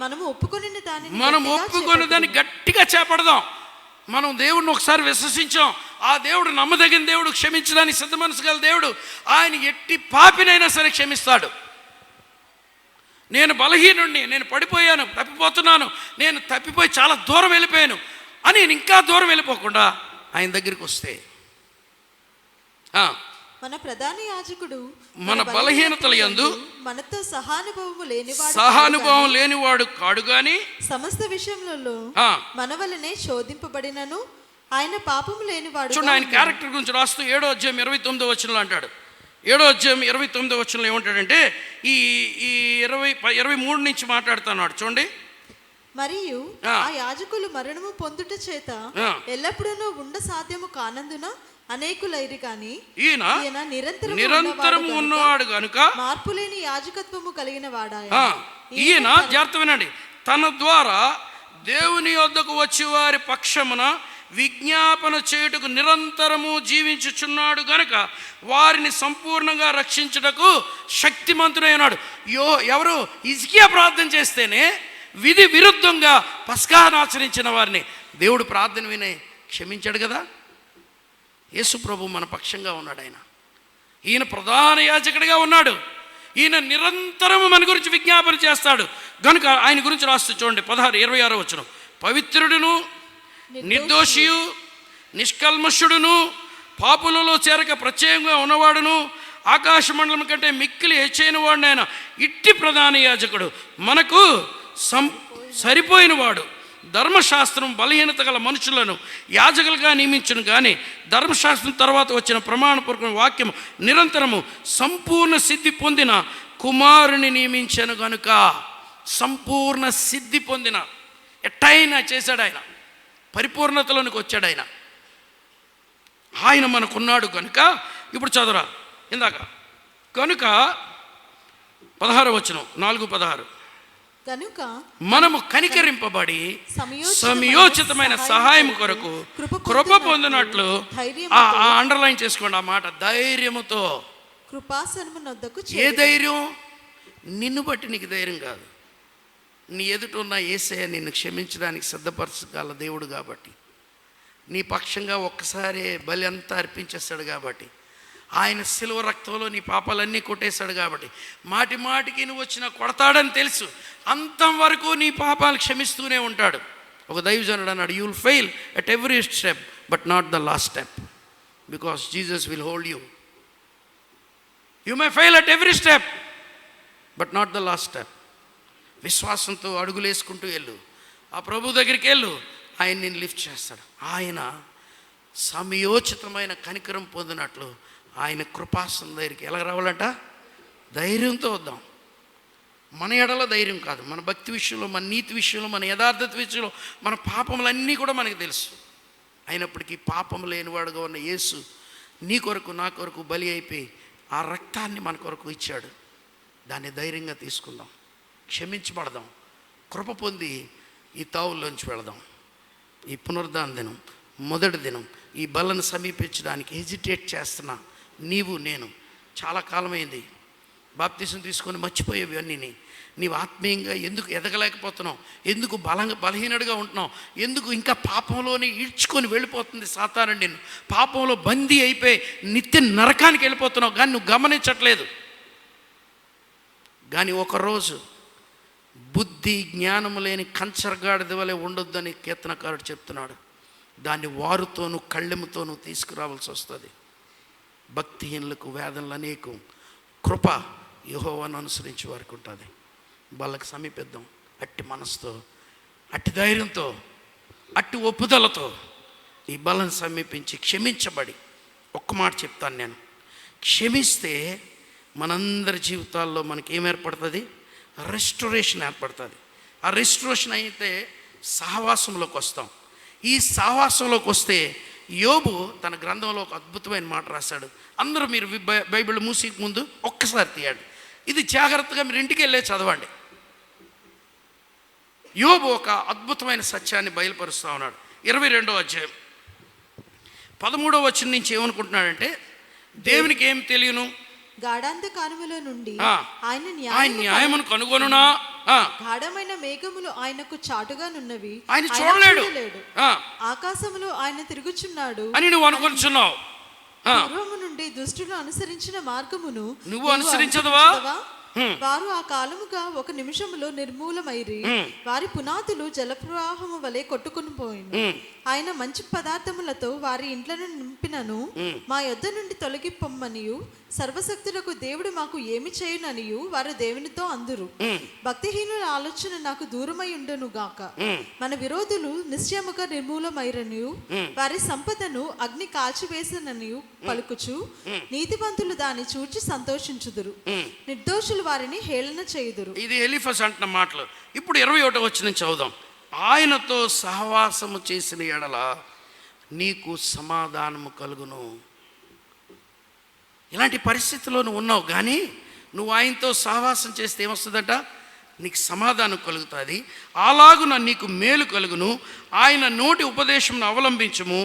మనం ఒప్పుకొని దాన్ని గట్టిగా చేపడదాం. మనం దేవుడిని ఒకసారి విశ్వసించాం, ఆ దేవుడు నమ్మదగిన దేవుడు, క్షమించడానికి సిద్ధ మనసు గల దేవుడు. ఆయన ఎట్టి పాపినైనా సరే క్షమిస్తాడు. నేను బలహీనుడిని, నేను పడిపోయాను, తప్పిపోతున్నాను, నేను తప్పిపోయి చాలా దూరం వెళ్ళిపోయాను అని ఇంకా దూరం వెళ్ళిపోకుండా ఆయన దగ్గరికి వస్తే, మన ప్రధాన యాజకుడు మన బలహీనతల యందు మనతో సహానుభవం లేనివాడు కాడు గాని సమస్త విషయములలో మన వలనే శోధింపబడినను ఆయన పాపము లేనివాడు. చూడండి, ఆయన క్యారెక్టర్ గురించి రాస్తూ 7వ అధ్యాయం 29వ వచనంలో అంటాడు, 7వ అధ్యాయం 29వ వచనంలో ఏమంటాడంటే ఈ ఈ 23 నుంచి మాట్లాడుతున్నాడు చూడండి. మరియు ఆ యాజకులు మరణము పొందుట చేత ఎల్లప్పుడూ ఉండ సాధ్యము కానందున అనేకులైరి కానీ ఈయన నిరంతరము ఉన్నవాడు గనుక మార్పులేని యాజకత్వము కలిగిన వాడాయ. ఈయన జాగ్రత్త వినండి, తన ద్వారా దేవుని యొద్దకు వచ్చి వారి పక్షమున విజ్ఞాపన చేయుటకు నిరంతరము జీవించుచున్నాడు గనుక వారిని సంపూర్ణంగా రక్షించుటకు శక్తిమంతుడైనాడు. ఎవరు హిజ్కియా ప్రార్థన చేస్తేనే విధి విరుద్ధంగా పస్కాను ఆచరించిన వారిని దేవుడు ప్రార్థన వినే క్షమించాడు కదా. యేసు ప్రభు మన పక్షంగా ఉన్నాడు. ఈయన ప్రధాన యాజకుడిగా ఉన్నాడు. ఈయన నిరంతరము మన గురించి విజ్ఞాపన చేస్తాడు గనుక ఆయన గురించి రాస్తూ చూడండి 16-26 వచనం. పవిత్రుడును నిర్దోషియు నిష్కల్మషుడును పాపులలో చేరక ప్రత్యేకంగా ఉన్నవాడును ఆకాశ మండలం కంటే మిక్కిలి హెచ్చైన వాడు ఆయన ఇట్టి ప్రధాన యాజకుడు మనకు సరిపోయినవాడు. ధర్మశాస్త్రం బలహీనత గల మనుషులను యాజకులుగా నియమించును కానీ ధర్మశాస్త్రం తర్వాత వచ్చిన ప్రమాణపూర్వక వాక్యం నిరంతరము సంపూర్ణ సిద్ధి పొందిన కుమారుని నియమించను గనుక. సంపూర్ణ సిద్ధి పొందిన ఎట్టయినా చేశాడు ఆయన, పరిపూర్ణతలోనికి వచ్చాడు ఆయన. ఆయన మనకున్నాడు కనుక ఇప్పుడు చదవరా ఇందాక కనుక 16వ వచనం 4:16 కనుక మనము కనికరింపబడి సమయోచితమైన సహాయం కొరకు కృప పొందినట్లు అండర్లైన్ చేసుకోండి ఆ మాట, ధైర్యముతో. కృపాసనమునొద్దకు ఏ ధైర్యం? నిన్ను బట్టి నీకు ధైర్యం కాదు, నీ ఎదుట ఉన్న యేసయ్య నిన్ను క్షమించడానికి సిద్ధపరచగల దేవుడు కాబట్టి, నీ పక్షంగా ఒక్కసారి బలి అంతా అర్పించేస్తాడు కాబట్టి, ఆయన శిలువ రక్తంలో నీ పాపాలన్నీ కొట్టేశాడు కాబట్టి, మాటి మాటికి నువ్వు వచ్చినా కొడతాడని తెలుసు, అంతం వరకు నీ పాపాలు క్షమిస్తూనే ఉంటాడు. ఒక దైవజనుడు అన్నాడు, you will fail at every step but not the last step because Jesus will hold you. You may fail at every step but not the last step. విశ్వాసంతో అడుగులేసుకుంటూ వెళ్ళు, ఆ ప్రభు దగ్గరికి వెళ్ళు, ఆయన నిన్ను లిఫ్ట్ చేస్తాడు. ఆయన సమయోచితమైన కనికరం పొందినట్లు ఆయన కృపాసనం దగ్గరికి ఎలా రావాలంట? ధైర్యంతో వద్దాం. మన ఎడల ధైర్యం కాదు, మన భక్తి విషయంలో, మన నీతి విషయంలో, మన యథార్థత విషయంలో, మన పాపములన్నీ కూడా మనకు తెలుసు. అయినప్పటికీ పాపం లేనివాడుగా ఉన్న యేసు నీ కొరకు నా కొరకు బలి అయిపోయి ఆ రక్తాన్ని మన కొరకు ఇచ్చాడు. దాన్ని ధైర్యంగా తీసుకుందాం, క్షమించబడదాం, కృప పొంది ఈ తావుల్లోంచి వెళదాం. ఈ పునరుద్ధాన దినం మొదటి దినం ఈ బలను సమీపించడానికి హెజిటేట్ చేస్తున్నా నీవు నేను చాలా కాలమైంది. బాప్తిసం తీసుకొని మర్చిపోయేవి అన్నీ. నీవు ఆత్మీయంగా ఎందుకు ఎదగలేకపోతున్నావు? ఎందుకు బలహీనుడిగా ఉంటున్నావు? ఎందుకు ఇంకా పాపంలోనే ఈడ్చుకొని వెళ్ళిపోతుంది సాతాను నిన్ను? పాపంలో బందీ అయిపోయి నిత్య నరకానికి వెళ్ళిపోతున్నావు కానీ నువ్వు గమనించట్లేదు. కానీ ఒకరోజు బుద్ధి జ్ఞానము లేని కంచరగాడిద వలె ఉండొద్దని కీర్తనకారుడు చెప్తున్నాడు. దాన్ని వారుతోనూ కళ్ళెముతోనూ తీసుకురావాల్సి వస్తుంది. భక్తిహీనులకు వేదనలు అనేకం, కృప యెహోవాను అనుసరించి వారికి ఉంటుంది. వాళ్ళకి సమీపిద్దాం అట్టి మనసుతో, అట్టి ధైర్యంతో, అట్టి ఒప్పుదలతో ఈ బలను సమీపించి క్షమించబడి. ఒక్క మాట చెప్తాను నేను, క్షమిస్తే మనందరి జీవితాల్లో మనకి ఏం ఏర్పడుతుంది? రెస్టోరేషన్ ఏర్పడుతుంది. ఆ రెస్టోరేషన్ అయితే సహవాసంలోకి వస్తాం. ఈ సహవాసంలోకి వస్తే యోబు తన గ్రంథంలో ఒక అద్భుతమైన మాట రాశాడు. అందరూ మీరు బైబిల్ మూసి ముందు ఒక్కసారి తీయండి, ఇది జాగ్రత్తగా మీరు ఇంటికి వెళ్ళే చదవండి. యోబు ఒక అద్భుతమైన సత్యాన్ని బయలుపరుస్తూ ఉన్నాడు. 22వ అధ్యాయం 13వ వచనం నుంచి ఏమనుకుంటున్నాడంటే, దేవునికి ఏం తెలియను, గాఢాంధకారములో నుండి ఆయన న్యాయమును కనుగొనునా, గాఢమైన మేఘములు ఆయనకు చాటుగానున్నవి, ఆయన చూడలేడు, ఆకాశములో ఆయన తిరుగుచున్నాడు అని నువ్వు అనుకుంటున్నావు. పూర్వము నుండి దుష్టులు అనుసరించిన మార్గమును నువ్వు అనుసరించదువా? వారు ఆ కాలముగా ఒక నిమిషములో నిర్మూలమైరి, వారి పునాదులు జలప్రవాహము వలె కొట్టుకుని పోయిను. ఆయన మంచి పదార్థములతో వారి ఇంట్లను నింపినను మా యొద్ద నుండి తొలగి పొమ్మనియు సర్వశక్తులకు దేవుడు మాకు ఏమి చేయుననియు వారు దేవునితో అందురు. భక్తిహీనుల ఆలోచన నాకు దూరమై ఉండును గాక. మన విరోధులు నిశ్చయముగా నిర్మూలమైరనియు వారి సంపదను అగ్ని కాల్చివేసననియు పలుకుచు నీతిమంతులు దాన్ని చూచి సంతోషించుదురు, నిర్దోషులు వారిని హేళన చేయుదురు. ఇది ఎలీఫస్ అంటున్న మాటలు. ఇప్పుడు 21వ వచనం చదువుదాం. ఆయనతో సహవాసము చేసిన ఎడల నీకు సమాధానము కలుగును. ఇలాంటి పరిస్థితిలో నువ్వు ఉన్నావు, కానీ నువ్వు ఆయనతో సహవాసం చేస్తే ఏమొస్తుందట? నీకు సమాధానం కలుగుతుంది. అలాగున నీకు మేలు కలుగును. ఆయన నోటి ఉపదేశంను అవలంబించుము,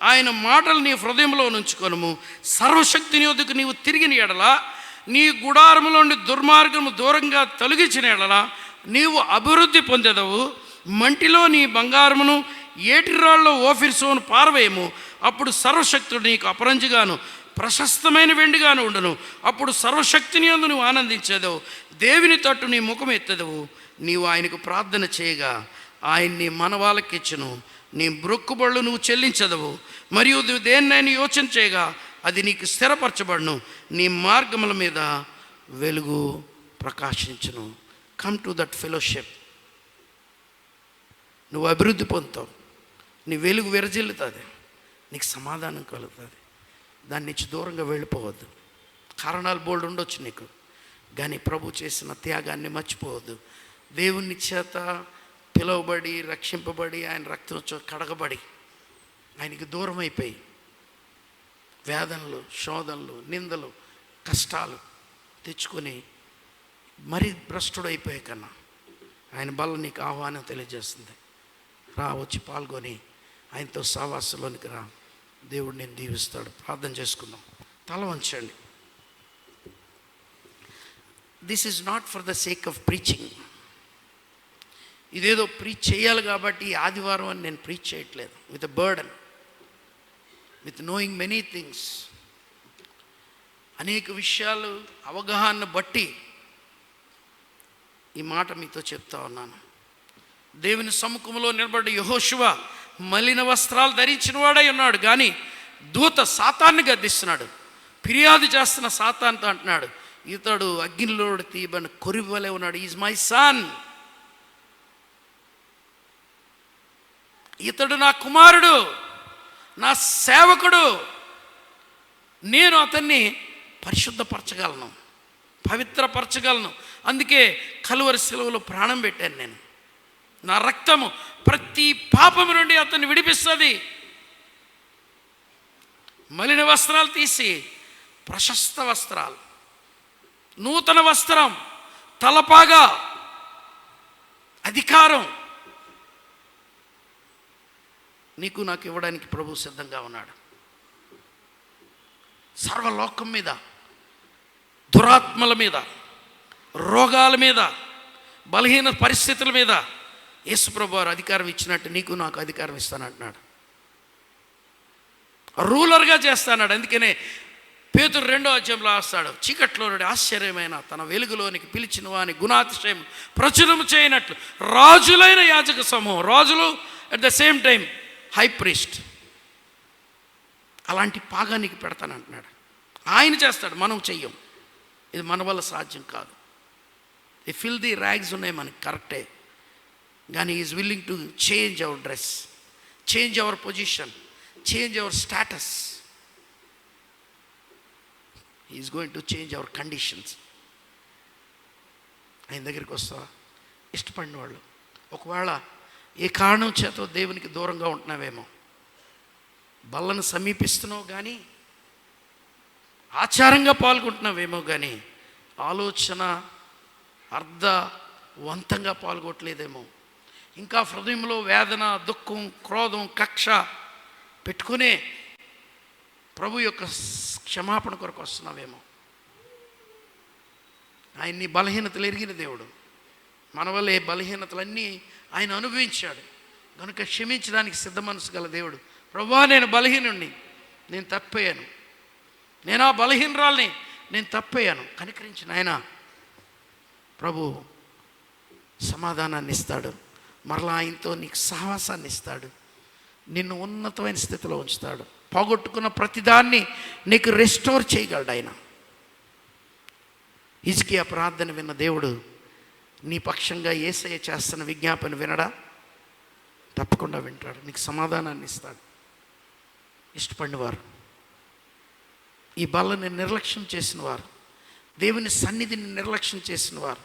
ఆయన మాటలు నీ హృదయంలో ఉంచుకొనుము. సర్వశక్తిని యొద్దకు నీవు తిరిగిన ఎడల, నీ గుడారములో నుండి దుర్మార్గము దూరంగా తొలగించిన ఎడల నీవు అభివృద్ధి పొందెదవు. మంటిలో నీ బంగారమును ఏటిరాళ్ళలో ఓఫిర్సోను పారవేయము. అప్పుడు సర్వశక్తుడు నీకు అపరంజిగాను ప్రశస్తమైన వెండిగాను ఉండును. అప్పుడు సర్వశక్తిని యందు నువ్వు ఆనందించేదవు, దేవుని తట్టు నీ ముఖం ఎత్తెదవు. నీవు ఆయనకు ప్రార్థన చేయగా ఆయన్ని మనవాళ్ళకిచ్చును. నీ బ్రొక్కుబళ్ళు నువ్వు చెల్లించదవు. మరియు నువ్వు దేన్నైనా యోచన చేయగా అది నీకు స్థిరపరచబడును. నీ మార్గముల మీద వెలుగు ప్రకాశించును. Come to that fellowship. నువ్వు అభివృద్ధి పొందుతావు, నీ వెలుగు విరజిల్లుతుంది, నీకు సమాధానం కలుగుతుంది. దాని నుంచి దూరంగా వెళ్ళిపోవద్దు. కారణాలు బోల్డ్ ఉండొచ్చు నీకు, కానీ ప్రభు చేసిన త్యాగాన్ని మర్చిపోవద్దు. దేవుని చేత పిలువబడి రక్షింపబడి ఆయన రక్తంతో కడగబడి ఆయనకి దూరం అయిపోయి వేదనలు, శోధనలు, నిందలు, కష్టాలు తెచ్చుకొని మరీ భ్రష్టుడు అయిపోయే కన్నా ఆయన బల్ల నీకు ఆహ్వానం తెలియజేస్తుంది. రా, వచ్చి పాల్గొని ఆయనతో సహవాసంలోనికి రా. దేవుడు నేను దీవిస్తాడు. ప్రార్థన చేసుకుందాం. తల వంచండి. This is not for the sake of preaching. ఇదేదో ప్రీచ్ చేయాలి కాబట్టి ఆదివారం అని నేను ప్రీచ్ చేయట్లేదు. With a burden, with knowing many things. అనేక విషయాలు అవగాహన బట్టి ఈ మాట మీతో చెప్తా ఉన్నాను. దేవుని సముఖంలో నిలబడి యెహోషువ మలిన వస్త్రాలు ధరించిన వాడై ఉన్నాడు, కానీ దూత సాతాన్ని గద్దిస్తున్నాడు. ఫిర్యాదు చేస్తున్న సాతాన్తో అంటున్నాడు, ఇతడు అగ్నిలో తీయబడిన కొరివలే ఉన్నాడు. ఈజ్ మై సన్, ఇతడు నా కుమారుడు, నా సేవకుడు. నేను అతన్ని పరిశుద్ధపరచగలను, పవిత్రపరచగలను. అందుకే కలువరి శిలువలో ప్రాణం పెట్టాను నేను. నా రక్తము ప్రతి పాపము నుండి అతన్ని విడిపిస్తుంది. మలిన వస్త్రాలు తీసి ప్రశస్త వస్త్రాలు, నూతన వస్త్రం, తలపాగా, అధికారం నీకు నాకు ఇవ్వడానికి ప్రభు సిద్ధంగా ఉన్నాడు. సర్వలోకం మీద, దురాత్మల మీద, రోగాల మీద, బలహీన పరిస్థితుల మీద యేసుప్రభు వారు అధికారం ఇచ్చినట్టు నీకు నాకు అధికారం ఇస్తానంటున్నాడు. రూలర్గా చేస్తాడు. అందుకనే పేతురు 2వ అధ్యాయంలో రాస్తాడు, చీకట్లో నుండి ఆశ్చర్యమైన తన వెలుగులోనికి పిలిచిన వాని గుణాతిశయం ప్రచురము చేయనట్లు రాజులైన యాజక సమూహం, రాజులు at the same time high priest, అలాంటి పాగానికి పెడతానంటున్నాడు. ఆయన చేస్తాడు, మనం చెయ్యం. ఇది మన వల్ల సాధ్యం కాదు. ఈ ఫిల్దీ ర్యాగ్స్ ఉన్నాయి మనకి, కరెక్టే, కానీ is willing to change our dress, change our position, change our status. Is going to change our conditions. ఆయన దగ్గరికి వస్తావా? ఇష్టపడిన వాళ్ళు, ఒకవేళ ఏ కారణం చేత దేవునికి దూరంగా ఉంటున్నావేమో, బల్లను సమీపిస్తున్నావు కానీ, ఆచారంగా పాల్గొంటున్నావేమో కానీ ఆలోచన అర్థవంతంగా పాల్గొట్టలేదేమో, ఇంకా హృదయంలో వేదన, దుఃఖం, క్రోధం, కక్ష పెట్టుకునే ప్రభు యొక్క క్షమాపణ కొరకు వస్తున్నావేమో. ఆయన్ని బలహీనతలు ఎరిగిన దేవుడు, మన వల్ల ఏ బలహీనతలన్నీ ఆయన అనుభవించాడు కనుక క్షమించడానికి సిద్ధ మనసు గల దేవుడు. ప్రభువా, నేను బలహీనుణ్ణి, నేను తప్పయ్యాను, నేను ఆ బలహీనరాల్ని, నేను తప్పయ్యాను, కనికరించిన ఆయన ప్రభు సమాధానాన్ని ఇస్తాడు. మరలా ఆయనతో నీకు సహవాసాన్ని ఇస్తాడు. నిన్ను ఉన్నతమైన స్థితిలో ఉంచుతాడు. పోగొట్టుకున్న ప్రతిదాన్ని నీకు రెస్టోర్ చేయగలడు ఆయన. హిజ్కియా ప్రార్థన విన్న దేవుడు నీ పక్షంగా యేసయ్య చేస్తున్న విజ్ఞాపన వినడా? తప్పకుండా వింటాడు. నీకు సమాధానాన్ని ఇస్తాడు. ఇష్టపడిన వారు, ఈ బలని నిర్లక్ష్యం చేసిన వారు, దేవుని సన్నిధిని నిర్లక్ష్యం చేసిన వారు,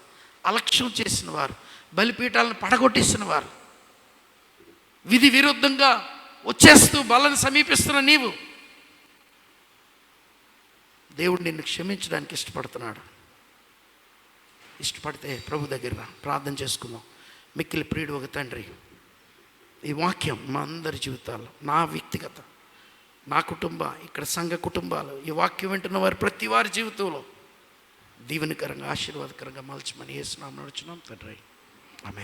అలక్ష్యం చేసిన వారు, బలిపీఠాలను పడగొట్టేసిన వారు, విధి విరుద్ధంగా వచ్చేస్తూ బలను సమీపిస్తున్న నీవు, దేవుడు నిన్ను క్షమించడానికి ఇష్టపడుతున్నాడు. ఇష్టపడితే ప్రభు దగ్గర రా, ప్రార్థన చేసుకుందాం. మిక్కిలి ప్రియుడు ఒక తండ్రి, ఈ వాక్యం మా అందరి జీవితాల్లో, నా వ్యక్తిగత, నా కుటుంబ, ఇక్కడ సంఘ కుటుంబాలు, ఈ వాక్యం వింటున్న వారు ప్రతి వారి జీవితంలో దీవెనకరంగా ఆశీర్వాదకరంగా మలచమని యేసు నామమున అడుగుచున్నాం తండ్రి. ఆమేన్.